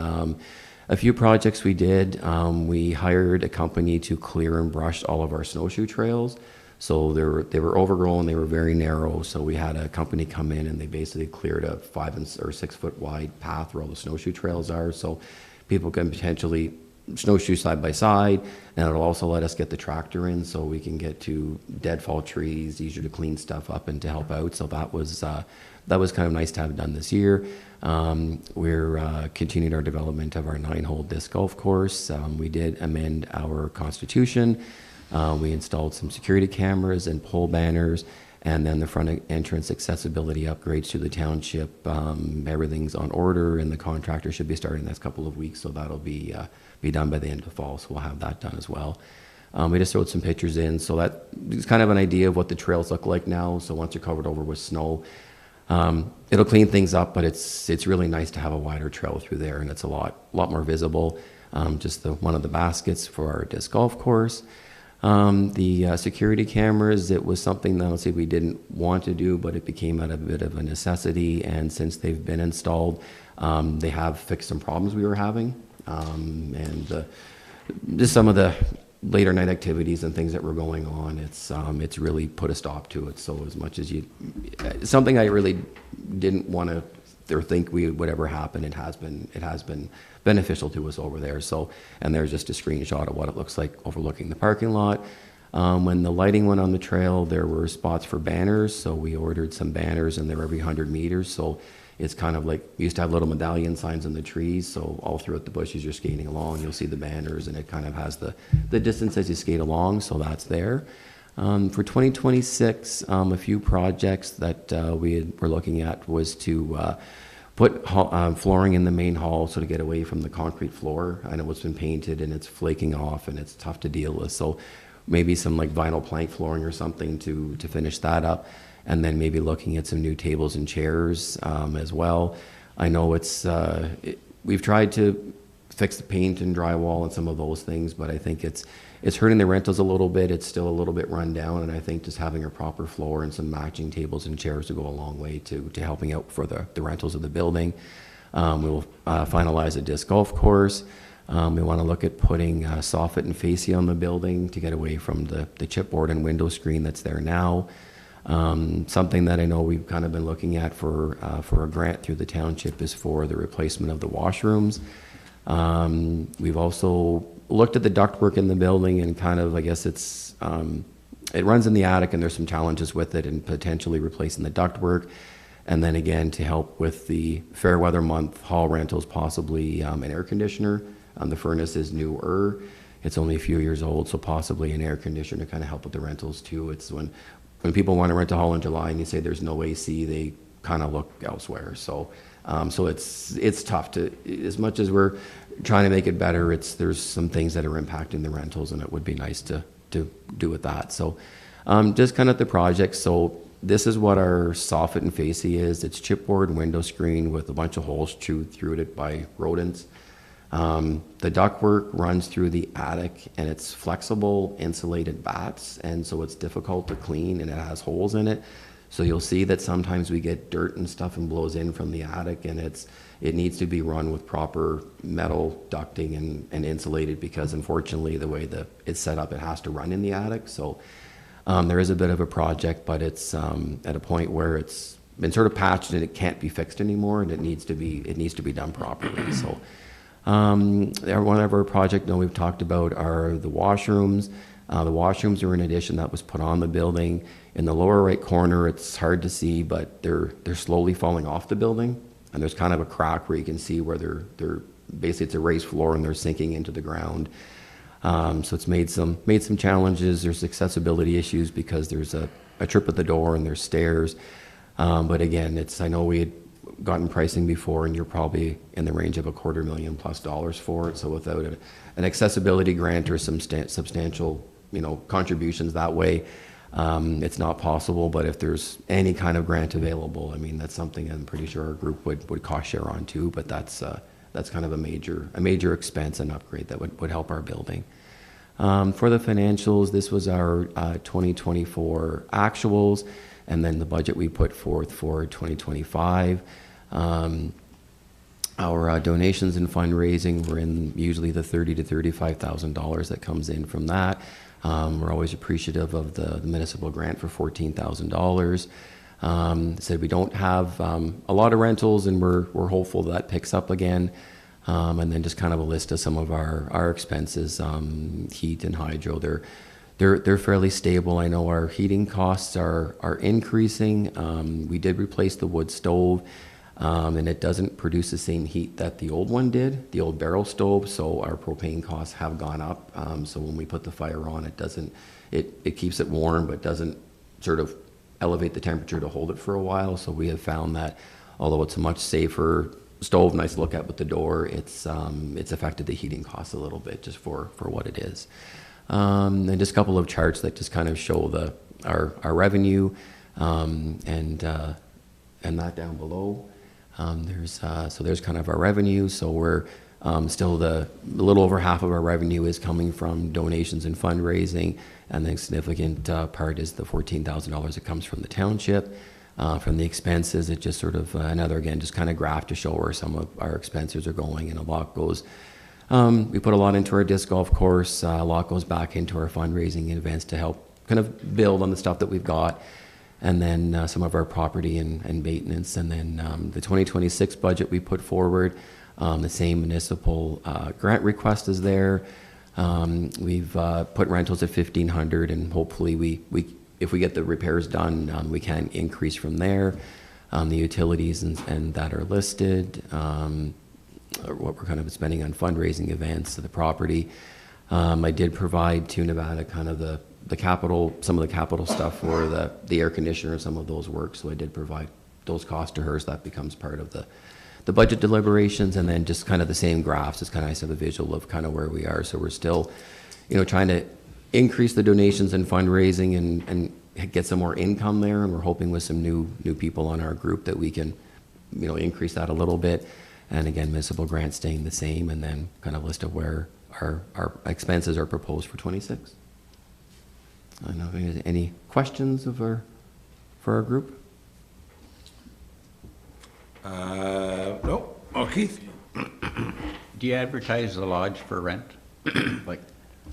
a few projects we did. We hired a company to clear and brush all of our snowshoe trails. So they were overgrown, they were very narrow, so we had a company come in and they basically cleared a 5 or 6 foot wide path where all the snowshoe trails are, so people can potentially snowshoe side by side, and it'll also let us get the tractor in so we can get to deadfall trees, easier to clean stuff up and to help out. So that was kind of nice to have done this year. We're continuing our development of our 9-hole disc golf course. We did amend our constitution. We installed some security cameras and pole banners, and then the front entrance accessibility upgrades to the township. Everything's on order, and the contractor should be starting the next couple of weeks, so that'll be done by the end of the fall, so we'll have that done as well. We just throwed some pictures in, so that is kind of an idea of what the trails look like now. So once you're covered over with snow, it'll clean things up, but it's really nice to have a wider trail through there, and it's a lot more visible. Just one of the baskets for our disc golf course. The security cameras, it was something that honestly we didn't want to do, but it became a bit of a necessity, and since they've been installed, they have fixed some problems we were having, and just some of the later night activities and things that were going on, it's really put a stop to it. So as much as something I really didn't want to or think would ever happen, it has been beneficial to us over there. So, and there's just a screenshot of what it looks like overlooking the parking lot. When the lighting went on the trail, there were spots for banners, so we ordered some banners, and they're every 100 meters. So it's kind of like, we used to have little medallion signs on the trees, so all throughout the bushes you're skating along, you'll see the banners, and it kind of has the distance as you skate along, so that's there. For 2026, a few projects that were looking at was to put flooring in the main hall, so to get away from the concrete floor. I know it's been painted and it's flaking off and it's tough to deal with, so maybe some like vinyl plank flooring or something to finish that up, and then maybe looking at some new tables and chairs as well. I know we've tried to fix the paint and drywall and some of those things, but I think it's hurting the rentals a little bit. It's still a little bit run down, and I think just having a proper floor and some matching tables and chairs will go a long way to helping out for the rentals of the building. We will finalize a disc golf course. We want to look at putting soffit and fascia on the building to get away from the chipboard and window screen that's there now. Something that I know we've kind of been looking at for a grant through the township is for the replacement of the washrooms. We've also looked at the ductwork in the building, and kind of, I guess it runs in the attic, and there's some challenges with it, and potentially replacing the ductwork. And then again, to help with the fair weather month hall rentals, possibly an air conditioner. The furnace is newer. It's only a few years old, so possibly an air conditioner to kind of help with the rentals too. It's when people want to rent a hall in July and you say there's no AC, they kind of look elsewhere. So it's tough to, as much as we're trying to make it better, there's some things that are impacting the rentals, and it would be nice to do with that. So just kind of the project. So this is what our soffit and fascia is. It's chipboard window screen with a bunch of holes chewed through it by rodents. The ductwork runs through the attic, and it's flexible insulated bats, and so it's difficult to clean, and it has holes in it. So you'll see that sometimes we get dirt and stuff and blows in from the attic, and it needs to be run with proper metal ducting and insulated, because unfortunately the way it's set up, it has to run in the attic. So there is a bit of a project, but it's at a point where it's been sort of patched and it can't be fixed anymore, and it needs to be done properly. So one of our projects that we've talked about are the washrooms. The washrooms are an addition that was put on the building. In the lower right corner, it's hard to see, but they're slowly falling off the building, and there's kind of a crack where you can see where they're basically, it's a raised floor and they're sinking into the ground. So it's made some challenges. There's accessibility issues because there's a trip at the door and there's stairs. But again, I know we had gotten pricing before, and you're probably in the range of $250,000+ for it. So without an accessibility grant or some substantial, contributions that way, it's not possible. But if there's any kind of grant available, I mean, that's something I'm pretty sure our group would cost share on too. But that's kind of a major expense and upgrade that would help our building. For the financials, this was our 2024 actuals, and then the budget we put forth for 2025. Our donations and fundraising were in usually the $30,000 to $35,000 that comes in from that. We're always appreciative of the municipal grant for $14,000. Said we don't have a lot of rentals, and we're hopeful that picks up again. And then just kind of a list of some of our expenses. Heat and hydro, they're fairly stable. I know our heating costs are increasing. We did replace the wood stove, and it doesn't produce the same heat that the old one did, the old barrel stove. So our propane costs have gone up. So when we put the fire on, it keeps it warm, but doesn't sort of elevate the temperature to hold it for a while. So we have found that although it's a much safer stove, nice to look at with the door, it's affected the heating costs a little bit just for what it is. And just a couple of charts that just kind of show our revenue, and that down below. There's kind of our revenue. So we're still a little over half of our revenue is coming from donations and fundraising, and the significant part is the $14,000 that comes from the township. From the expenses, it just sort of another, again, just kind of graph to show where some of our expenses are going, and a lot goes. We put a lot into our disc golf course. A lot goes back into our fundraising events to help kind of build on the stuff that we've got, and then some of our property and maintenance, and then the 2026 budget we put forward. The same municipal grant request is there. We've put rentals at $1,500, and hopefully if we get the repairs done, we can increase from there. The utilities and that are listed, what we're kind of spending on fundraising events to the property. I did provide to Nevada kind of the capital, some of the capital stuff for the air conditioner and some of those works. So I did provide those costs to her, so that becomes part of the budget deliberations. And then just kind of the same graphs, it's kind of nice to have a visual of kind of where we are. So we're still, trying to increase the donations and fundraising and get some more income there, and we're hoping with some new people on our group that we can increase that a little bit. And again, municipal grants staying the same, and then kind of list of where our expenses are proposed for 26. I don't know if there's any questions for our group? No, oh, Keith? Do you advertise the lodge for rent? Like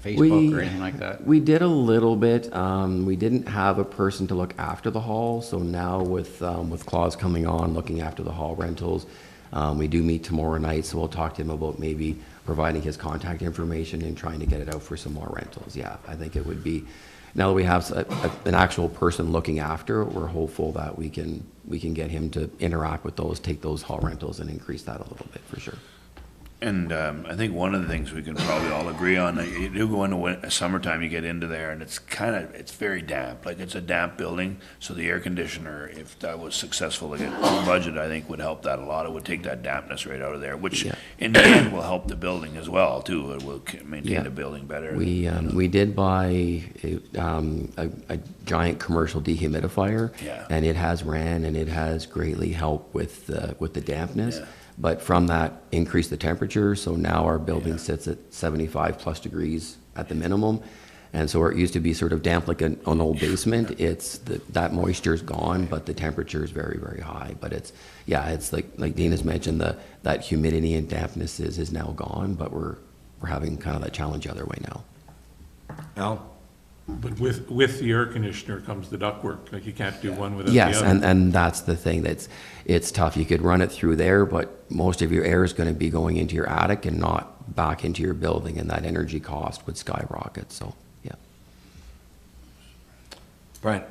Facebook or anything like that? We did a little bit. We didn't have a person to look after the hall, so now with Claus coming on, looking after the hall rentals, we do meet tomorrow night, so we'll talk to him about maybe providing his contact information and trying to get it out for some more rentals. Yeah, I think it would be, now that we have an actual person looking after it, we're hopeful that we can get him to interact with those, take those hall rentals and increase that a little bit for sure. And I think one of the things we can probably all agree on, you do go into summertime, you get into there, and it's very damp. Like, it's a damp building, so the air conditioner, if that was successful to get on budget, I think would help that a lot. It would take that dampness right out of there, which in the end will help the building as well, too. It will maintain the building better. We did buy a giant commercial dehumidifier, and it has ran and it has greatly helped with the dampness. Yeah. But from that, increased the temperature, so now our building sits at 75 plus degrees at the minimum. And so where it used to be sort of damp like an old basement, that moisture's gone, but the temperature is very, very high. But it's like Dana's mentioned, that humidity and dampness is now gone, but we're having kind of that challenge the other way now. Al? But with the air conditioner comes the ductwork, like you can't do one without the Yes, other. and that's the thing, it's tough. You could run it through there, but most of your air is going to be going into your attic and not back into your building, and that energy cost would skyrocket, so, yeah. Brian?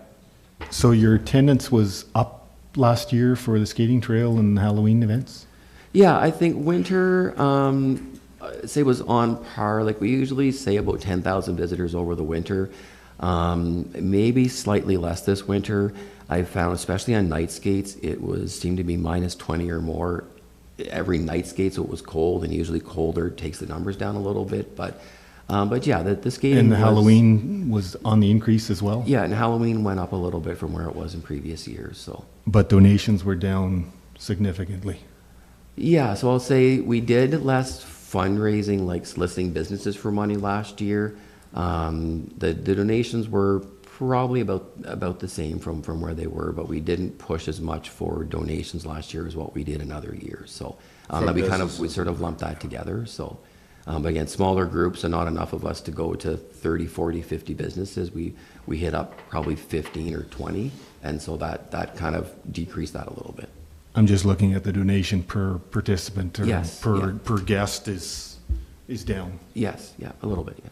So your attendance was up last year for the skating trail and Halloween events? Yeah, I think winter, say was on par, like we usually say about 10,000 visitors over the winter. Maybe slightly less this winter. I found, especially on night skates, seemed to be minus 20 or more every night skate, so it was cold, and usually colder takes the numbers down a little bit. But yeah, the skating And the Halloween was on the increase as well? Yeah, and Halloween went up a little bit from where it was in previous years. So. But donations were down significantly. Yeah, so I'll say we did less fundraising, like soliciting businesses for money last year. The donations were probably about the same from where they were, but we didn't push as much for donations last year as what we did in other years. So that we sort of lumped that together. So but again, smaller groups and not enough of us to go to 30, 40, 50 businesses. We hit up probably 15 or 20, and so that kind of decreased that a little bit. I'm just looking at the donation per participant or Yes, per guest is down. Yes, yeah, a little bit, yeah.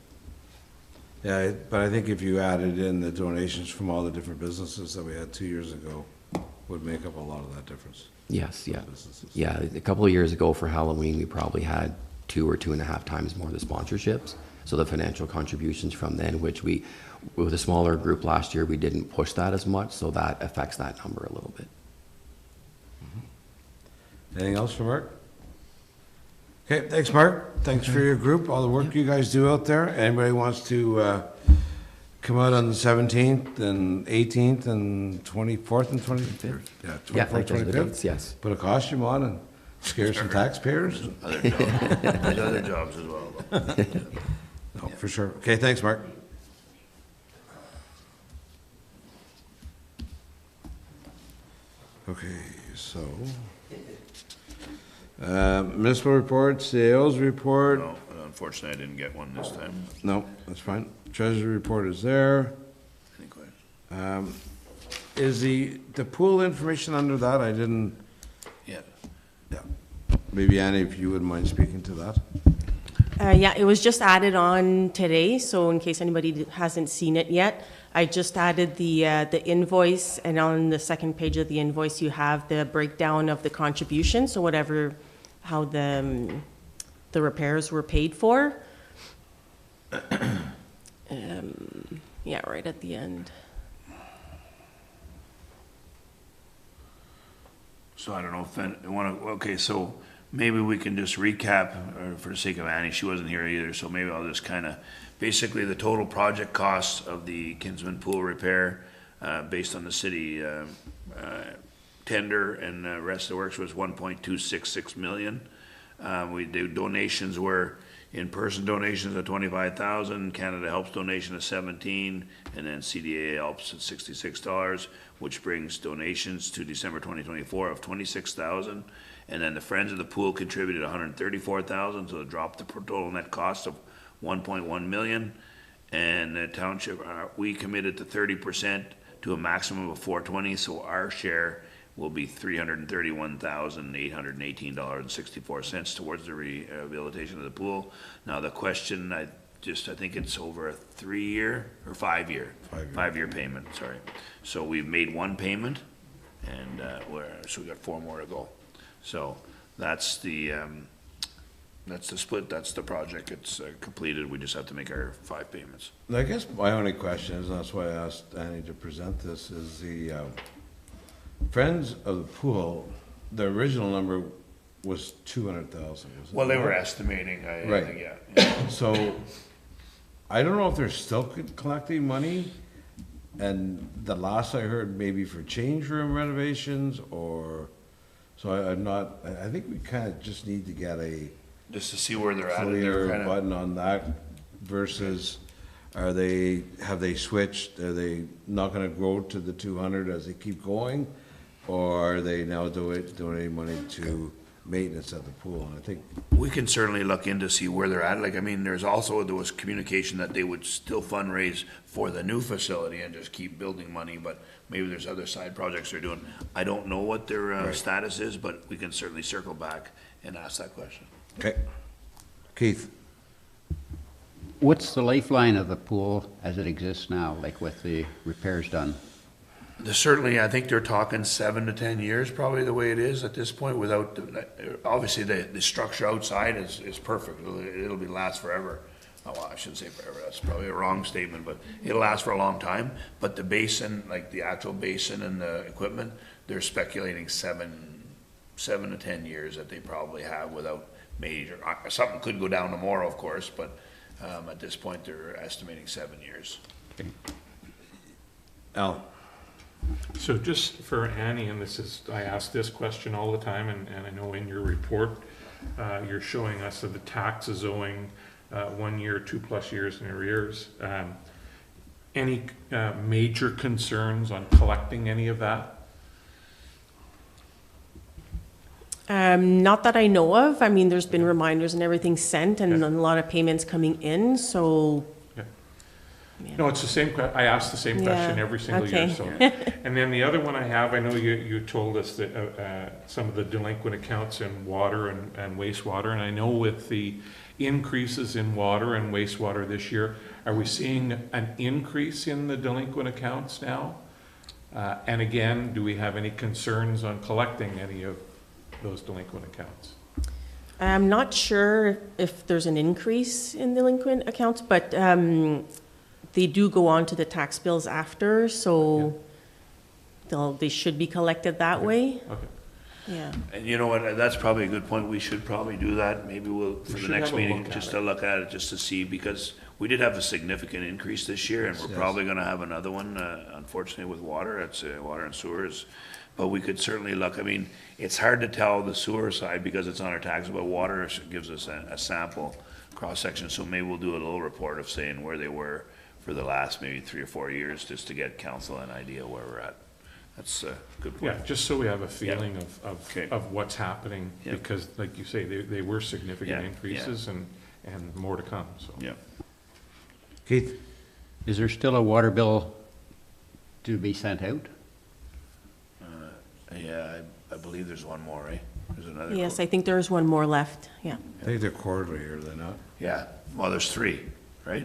Yeah, but I think if you added in the donations from all the different businesses that we had 2 years ago, would make up a lot of that difference. Yes, yeah. Businesses. Yeah, a couple of years ago for Halloween, we probably had 2 or 2.5 times more of the sponsorships. So the financial contributions from then, which with a smaller group last year, we didn't push that as much, so that affects that number a little bit. Anything else for Mark? Okay, thanks, Mark. Thanks for your group, all the work you guys do out there. Anybody wants to come out on the 17th and 18th and 24th and 25th? Yeah, 24th, 25th? Yes. Put a costume on and scare some taxpayers? There's other jobs as well. No, for sure. Okay, thanks, Mark. Okay, so, municipal report, sales report. No, unfortunately, I didn't get one this time. No, that's fine. Treasury report is there. Any questions? Is the pool information under that? I didn't, Yeah. yeah. Maybe Annie, if you wouldn't mind speaking to that? Yeah, it was just added on today, so in case anybody hasn't seen it yet, I just added the invoice, and on the second page of the invoice, you have the breakdown of the contribution, so how the repairs were paid for. Yeah, right at the end. So I don't know if I want to, okay, so maybe we can just recap, or for the sake of Annie, she wasn't here either, so maybe I'll just kind of, basically the total project cost of the Kinsman Pool repair, based on the city tender and the rest of the works was 1.266 million. Donations were In-person donations of 25,000, Canada Helps donation of 17, and then CDA Helps at $66, which brings donations to December 2024 of 26,000. And then the Friends of the Pool contributed 134,000, so it dropped the total net cost of 1.1 million. And the township, we committed to 30% to a maximum of 420, so our share will be $331,818.64 towards the rehabilitation of the pool. Now, the question, I think it's over a 3-year or 5-year? 5-year payment, sorry. So we've made one payment, and so we got 4 more to go. So that's the split, that's the project. It's completed. We just have to make our 5 payments. I guess my only question is, and that's why I asked Annie to present this, is the Friends of the Pool, the original number was 200,000. Well, they were estimating, I Right. think, yeah. So, I don't know if they're still collecting money, and the last I heard, maybe for change room renovations, or, so I think we kind of just need to get a Just to see where they're at. clear They're kinda- button on that versus, have they switched, are they not gonna grow to the 200 as they keep going? Or are they now donating money to maintenance at the pool? And I think, We can certainly look in to see where they're at. Like, I mean, there was communication that they would still fundraise for the new facility and just keep building money, but maybe there's other side projects they're doing. I don't know what their status is, but we can certainly circle back and ask that question. okay. Keith? What's the lifeline of the pool as it exists now, like with the repairs done? Certainly, I think they're talking 7 to 10 years, probably the way it is at this point, without, obviously, the structure outside is perfect. It'll be last forever. Oh, well, I shouldn't say forever, that's probably a wrong statement, but it'll last for a long time. But the basin, like the actual basin and the equipment, they're speculating 7 to 10 years that they probably have without major, something could go down tomorrow, of course, but at this point, they're estimating 7 years. Al? So just for Annie, and I ask this question all the time, and I know in your report, you're showing us that the tax is owing 1 year, 2+ years in arrears. Any major concerns on collecting any of that? Not that I know of. I mean, there's been reminders and everything sent and a lot of payments coming in, so. Yeah. No, it's the same, I ask the same question every single year, so. And then the other one I have, I know you told us that some of the delinquent accounts in water and wastewater, and I know with the increases in water and wastewater this year, are we seeing an increase in the delinquent accounts now? And again, do we have any concerns on collecting any of those delinquent accounts? I'm not sure if there's an increase in delinquent accounts, but they do go on to the tax bills after, so they should be collected that way. Okay. Yeah. And you know what, that's probably a good point. We should probably do that. Maybe for the next meeting, just to look at it, just to see, because we did have a significant increase this year, and we're probably gonna have another one, unfortunately, with water. It's water and sewers. But we could certainly look, I mean, it's hard to tell the sewer side because it's on our tax, but water gives us a sample cross-section. So maybe we'll do a little report of saying where they were for the last maybe 3 or 4 years, just to get council an idea where we're at. That's a good point. Yeah, just so we have a feeling Okay. of what's happening, Yeah. because like you say, they were significant Yeah, increases and more to come, so. Yeah. Keith? Is there still a water bill to be sent out? Yeah, I believe there's one more, right? There's another. Yes, I think there's one more left, yeah. I think they're quarterly, are they not? Yeah, well, there's 3, right?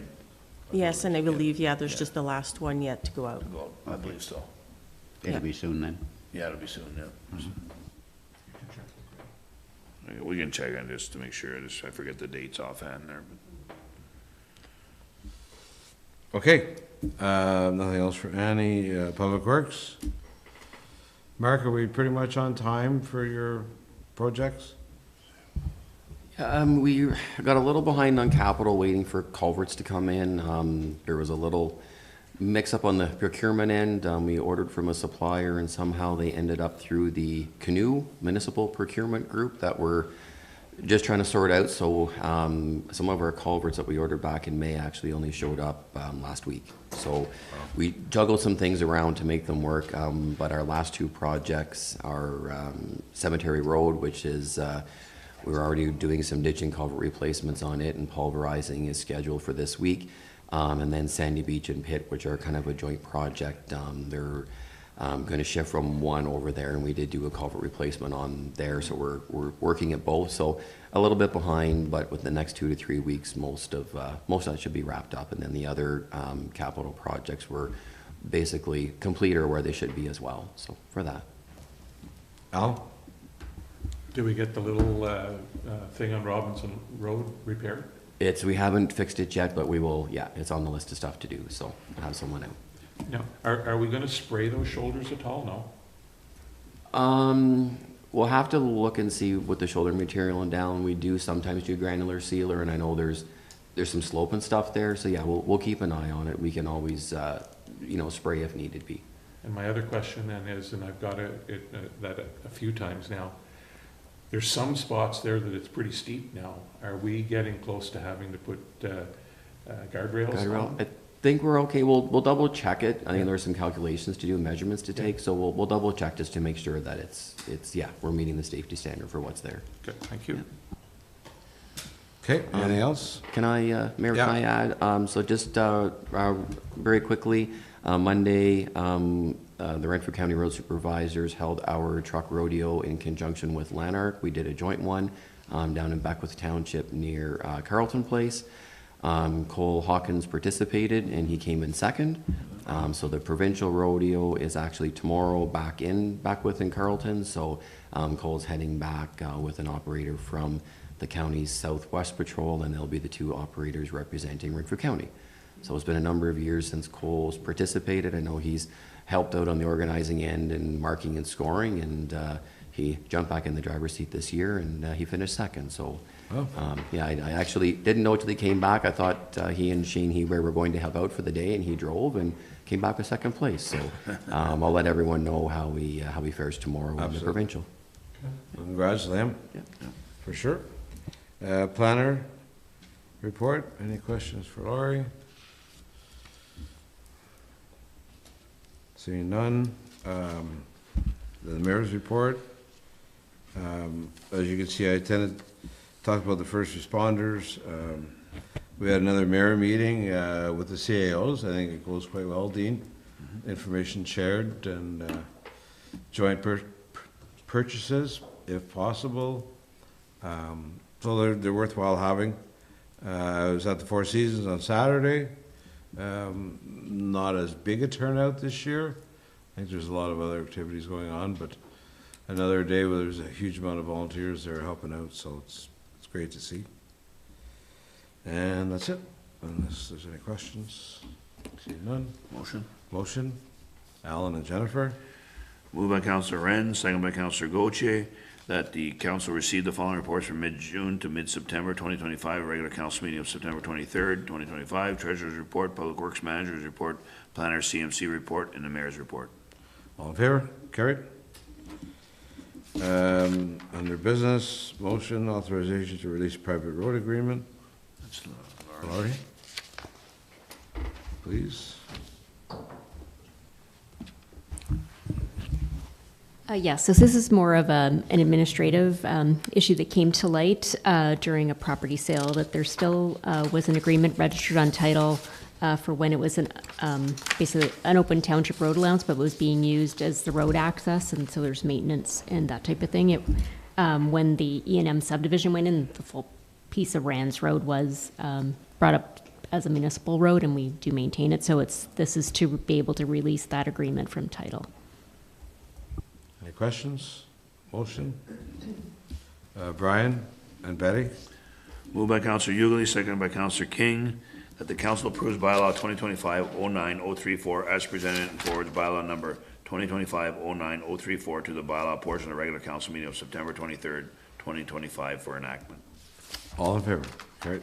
Yes, and I believe, there's just the last one yet to go out. Well, I believe so. It'll be soon then. Yeah, it'll be soon, yeah. Okay, we can check on this to make sure, I forget the dates offhand there, but. Okay, nothing else for Annie, Public Works? Mark, are we pretty much on time for your projects? We got a little behind on capital, waiting for culverts to come in. There was a little mix-up on the procurement end. We ordered from a supplier, and somehow they ended up through the Canoe Municipal Procurement Group that were Just trying to sort out, so some of our culverts that we ordered back in May actually only showed up last week. So we juggled some things around to make them work, but our last two projects are Cemetery Road, which is, we're already doing some ditching culvert replacements on it, and pulverizing is scheduled for this week. And then Sandy Beach and Pitt, which are kind of a joint project. They're going to shift from one over there, and we did do a culvert replacement on there, so we're working at both. So a little bit behind, but with the next 2 to 3 weeks, most of that should be wrapped up, and then the other capital projects were basically complete or where they should be as well. So for that. Al? Did we get the little thing on Robinson Road repaired? We haven't fixed it yet, but we will. Yeah, it's on the list of stuff to do. So I'll have someone out. No. Are we going to spray those shoulders at all? No. We'll have to look and see with the shoulder material and down. We do sometimes do granular sealer, and I know there's some slope and stuff there. So yeah, we'll keep an eye on it. We can always spray if needed be. And my other question then is, and I've got that a few times now, there's some spots there that it's pretty steep now. Are we getting close to having to put guardrails on? I think we're okay. We'll double check it. I think there's some calculations to do, measurements to take, so we'll double check just to make sure that we're meeting the safety standard for what's there. Good, thank you. Yeah. Okay, anything else? Can I, Mayor, Yeah. can I add? So just very quickly, Monday, the Renfrew County Road Supervisors held our truck rodeo in conjunction with Lanark. We did a joint one down in Beckwith Township near Carlton Place. Cole Hawkins participated and he came in second. So the provincial rodeo is actually tomorrow back in Beckwith and Carlton. So Cole's heading back with an operator from the county's Southwest Patrol, and they'll be the two operators representing Renfrew County. So it's been a number of years since Cole's participated. I know he's helped out on the organizing end and marking and scoring, and he jumped back in the driver's seat this year, and he finished second. So, I actually didn't know till he came back. I thought he and Shane Heber were going to help out for the day, and he drove and came back with second place. So I'll let everyone know how he fares tomorrow in the provincial. Congrats to them. Yeah. For sure. Planner report, any questions for Laurie? Seeing none. The mayor's report. As you can see, I attended, talked about the first responders. We had another mayor meeting with the CAOs. I think it goes quite well, Dean. Information shared and joint purchases, if possible. So they're worthwhile having. I was at the Four Seasons on Saturday. Not as big a turnout this year. I think there's a lot of other activities going on, but another day where there's a huge amount of volunteers that are helping out, so it's great to see. And that's it, unless there's any questions. See none. Motion. Alan and Jennifer. Moved by Councillor Wren, second by Councillor Gauthier, that the council receive the following reports from mid-June to mid-September 2025, regular council meeting of September 23rd, 2025, Treasurer's Report, Public Works Manager's Report, Planner's CMC Report, and the Mayor's Report. All in favor? Carried. Under business, motion, authorization to release private road agreement. That's Laurie? Please. Yes, so this is more of an administrative issue that came to light during a property sale, that there still was an agreement registered on title for when it was basically an open township road allowance, but was being used as the road access, and so there's maintenance and that type of thing. When the E&M subdivision went in, the full piece of Rand's Road was brought up as a municipal road, and we do maintain it, so this is to be able to release that agreement from title. Any questions? Motion? Brian and Betty? Moved by Councillor Ugly, seconded by Councillor King, that the council approves bylaw 2025-09034 as presented and forwards bylaw number 2025-09034 to the bylaw portion of the regular council meeting of September 23rd, 2025 for enactment. All in favor? Carried.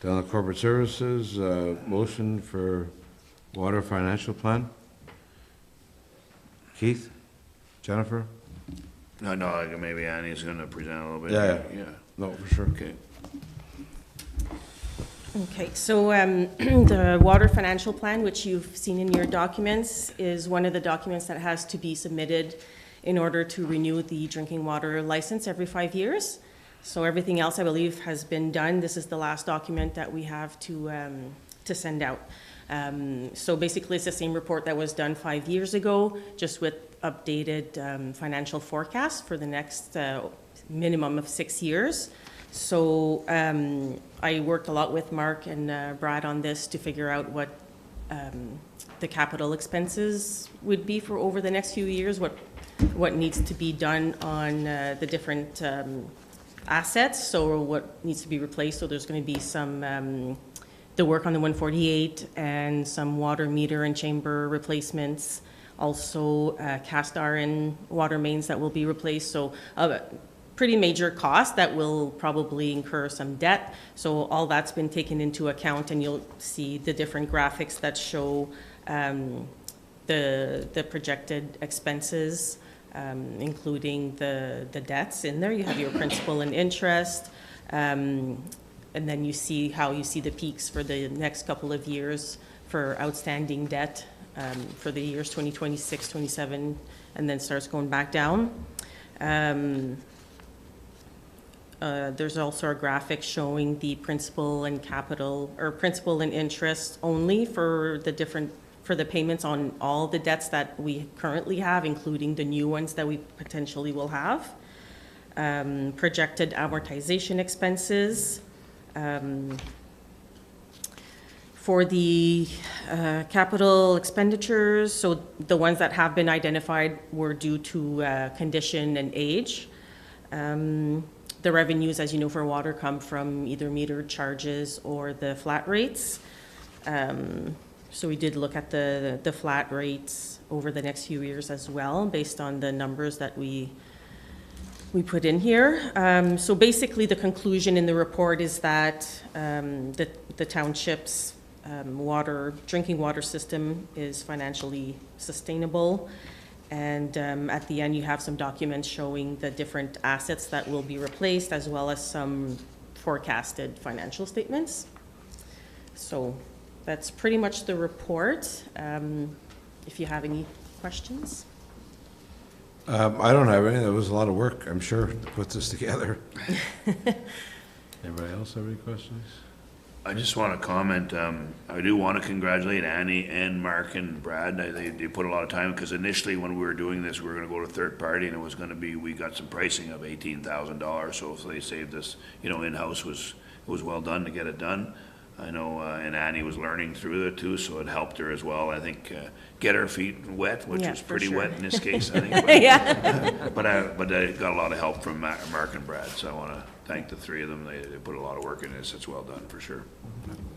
Down to corporate services, motion for water financial plan. Keith? Jennifer? No, maybe Annie's gonna present a little bit. Yeah. No, for sure. Okay. Okay, so the water financial plan, which you've seen in your documents, is one of the documents that has to be submitted in order to renew the drinking water license every 5 years. So everything else, I believe, has been done. This is the last document that we have to send out. So basically, it's the same report that was done 5 years ago, just with updated financial forecasts for the next minimum of 6 years. So I worked a lot with Mark and Brad on this to figure out what the capital expenses would be for over the next few years, what needs to be done on the different assets, so what needs to be replaced. So there's going to be some, the work on the 148 and some water meter and chamber replacements, also cast iron water mains that will be replaced. So pretty major cost that will probably incur some debt. So all that's been taken into account, and you'll see the different graphics that show the projected expenses, including the debts in there. You have your principal and interest, and then you see the peaks for the next couple of years for outstanding debt for the years 2026, 27, and then starts going back down. There's also a graphic showing the principal and capital, or principal and interest only for the payments on all the debts that we currently have, including the new ones that we potentially will have. Projected amortization expenses. For the capital expenditures, so the ones that have been identified were due to condition and age. The revenues, as you know, for water come from either metered charges or the flat rates. So we did look at the flat rates over the next few years as well, based on the numbers that we put in here. So basically, the conclusion in the report is that the township's drinking water system is financially sustainable. And at the end, you have some documents showing the different assets that will be replaced, as well as some forecasted financial statements. So that's pretty much the report. If you have any questions. I don't have any. That was a lot of work, I'm sure, to put this together. Anybody else have any questions? I just want to comment, I do want to congratulate Annie and Mark and Brad. They put a lot of time, because initially when we were doing this, we were going to go to third party, and it was going to be, we got some pricing of $18,000. So if they saved us, in-house, it was well done to get it done. I know, and Annie was learning through it too, so it helped her as well. I think get her feet wet, which was pretty wet in this case, I think. But, Yeah. but I got a lot of help from Mark and Brad, so I want to thank the three of them. They put a lot of work in this. It's well done for sure.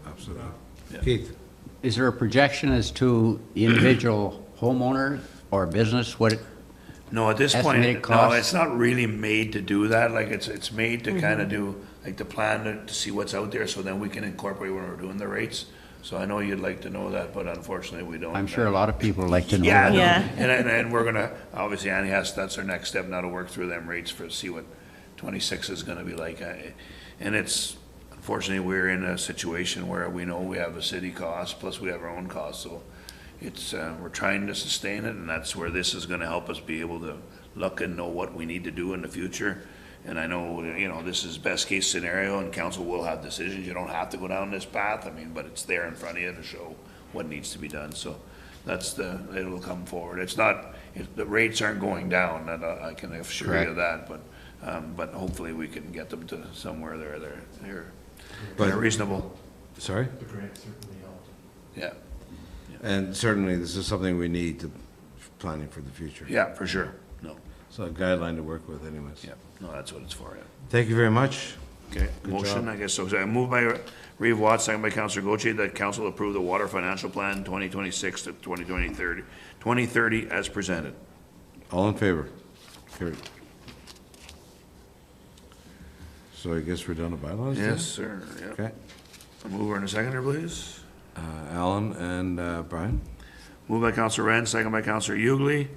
Absolutely. Yeah. Keith? Is there a projection as to the individual homeowner or business, No, at this point, Estimated no, costs? it's not really made to do that. Like, it's made to kind of do, like, the plan to see what's out there, so then we can incorporate when we're doing the rates. So I know you'd like to know that, but unfortunately, we don't. I'm sure a lot of people would like to know Yeah, that. no. And we're gonna, obviously, Annie that's our next step now, to work through them rates to see what 26 is gonna be like. And it's, unfortunately, we're in a situation where we know we have a city cost, plus we have our own costs, so it's, we're trying to sustain it, and that's where this is gonna help us be able to look and know what we need to do in the future. And I know, this is best case scenario, and council will have decisions. You don't have to go down this path, but it's there in front of you to show what needs to be done. So it'll come forward. It's not, the rates aren't going down, and I can assure you of that, but hopefully we can get them to somewhere they're reasonable. Sorry? The grant certainly helped. Yeah, And certainly, this is something we need to planning for the future. yeah, for sure. No, So a guideline to work with anyways. yeah, no, that's what it's for, yeah. Thank you very much. Okay, Good motion, job. I guess, so I move by Reeve Watts, second by Councillor Gauthier, that council approve the water financial plan 2026 to 2030 as presented. All in favor? Carried. So I guess we're done with bylaws then? Yes, sir, yeah. Okay. A mover and a seconder, please. Alan and Brian? Moved by Councillor Wren, second by Councillor Ugly,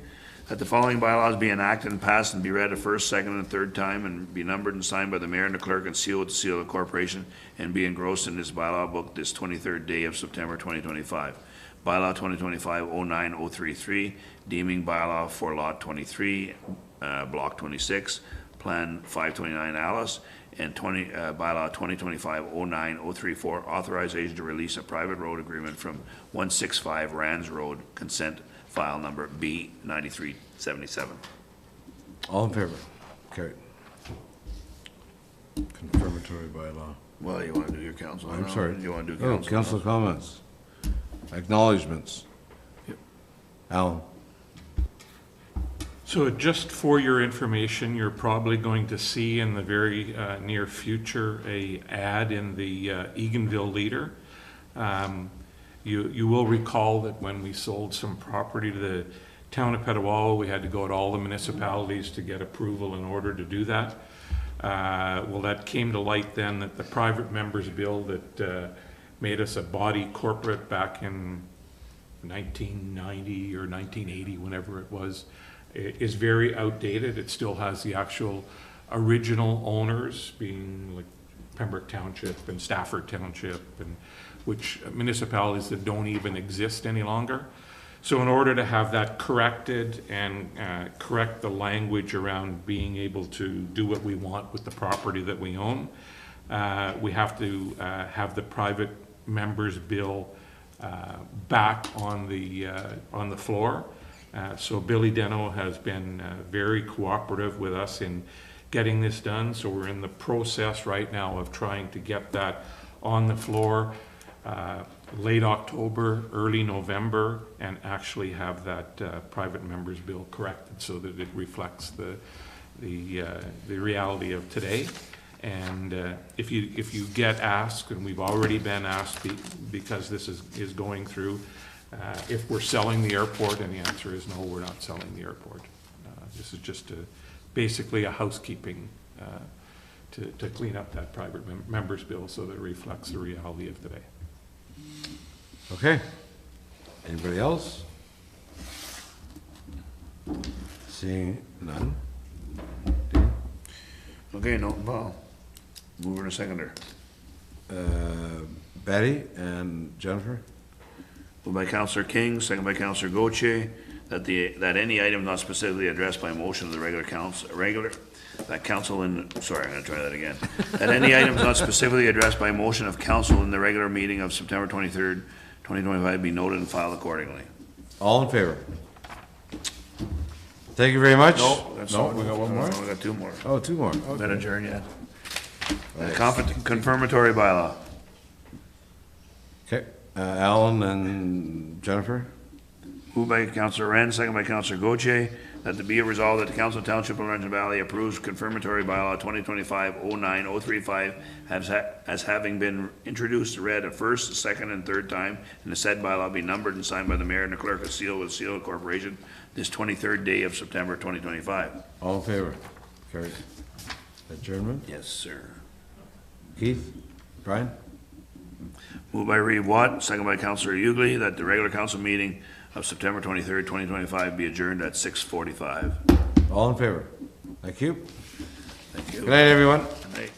that the following bylaws be enacted and passed and be read a first, second, and third time, and be numbered and signed by the mayor and the clerk and sealed with the seal of the corporation, and be engrossed in this bylaw book this 23rd day of September 2025. Bylaw 2025-09033, deeming bylaw for Lot 23, Block 26, Plan 529 Alice, and bylaw 2025-09034, authorization to release a private road agreement from 165 Rands Road, consent file number B9377. All in favor? Carried. Confirmatory bylaw. Well, you want to do your council? I'm sorry. You want to do Oh, council? council comments. Acknowledgements. Alan? So just for your information, you're probably going to see in the very near future a ad in the Eganville Leader. You will recall that when we sold some property to the town of Petawawa, we had to go to all the municipalities to get approval in order to do that. Well, that came to light then that the private members bill that made us a body corporate back in 1990 or 1980, whenever it was, is very outdated. It still has the actual original owners, being like Pembroke Township and Stafford Township, and which municipalities that don't even exist any longer. So in order to have that corrected and correct the language around being able to do what we want with the property that we own, we have to have the private members bill back on the floor. So Billy Deno has been very cooperative with us in getting this done. So we're in the process right now of trying to get that on the floor late October, early November, and actually have that private members bill corrected so that it reflects the reality of today. And if you get asked, and we've already been asked because this is going through, if we're selling the airport, and the answer is no, we're not selling the airport. This is just basically a housekeeping to clean up that private members bill so that it reflects the reality of today. Okay. Anybody else? Seeing none. Okay, no, well, mover and seconder. Betty and Jennifer? Moved by Councillor King, second by Councillor Gauthier, that any item not specifically addressed by motion of the that any items not specifically addressed by motion of council in the regular meeting of September 23rd, 2025 be noted and filed accordingly. All in favor? Thank you very much. No, that's all. We got one more? No, we got two more. Oh, two more. Been Okay. adjourned yet. Confirmatory bylaw. Okay. Alan and Jennifer? Moved by Councillor Wren, second by Councillor Gauthier, that it be it resolved that the Council of Township of Laurentian Valley approves confirmatory bylaw 2025-09035 as having been introduced, read a first, second, and third time, and the said bylaw be numbered and signed by the mayor and the clerk and sealed with the seal of the corporation this 23rd day of September 2025. All in favor? Carried. Adjournment? Yes, sir. Keith? Brian? Moved by Reeve Watt, second by Councillor Ugly, that the regular council meeting of September 23rd, 2025 be adjourned at 6:45. All in favor? Thank you. Thank you. Good night, everyone. Good night.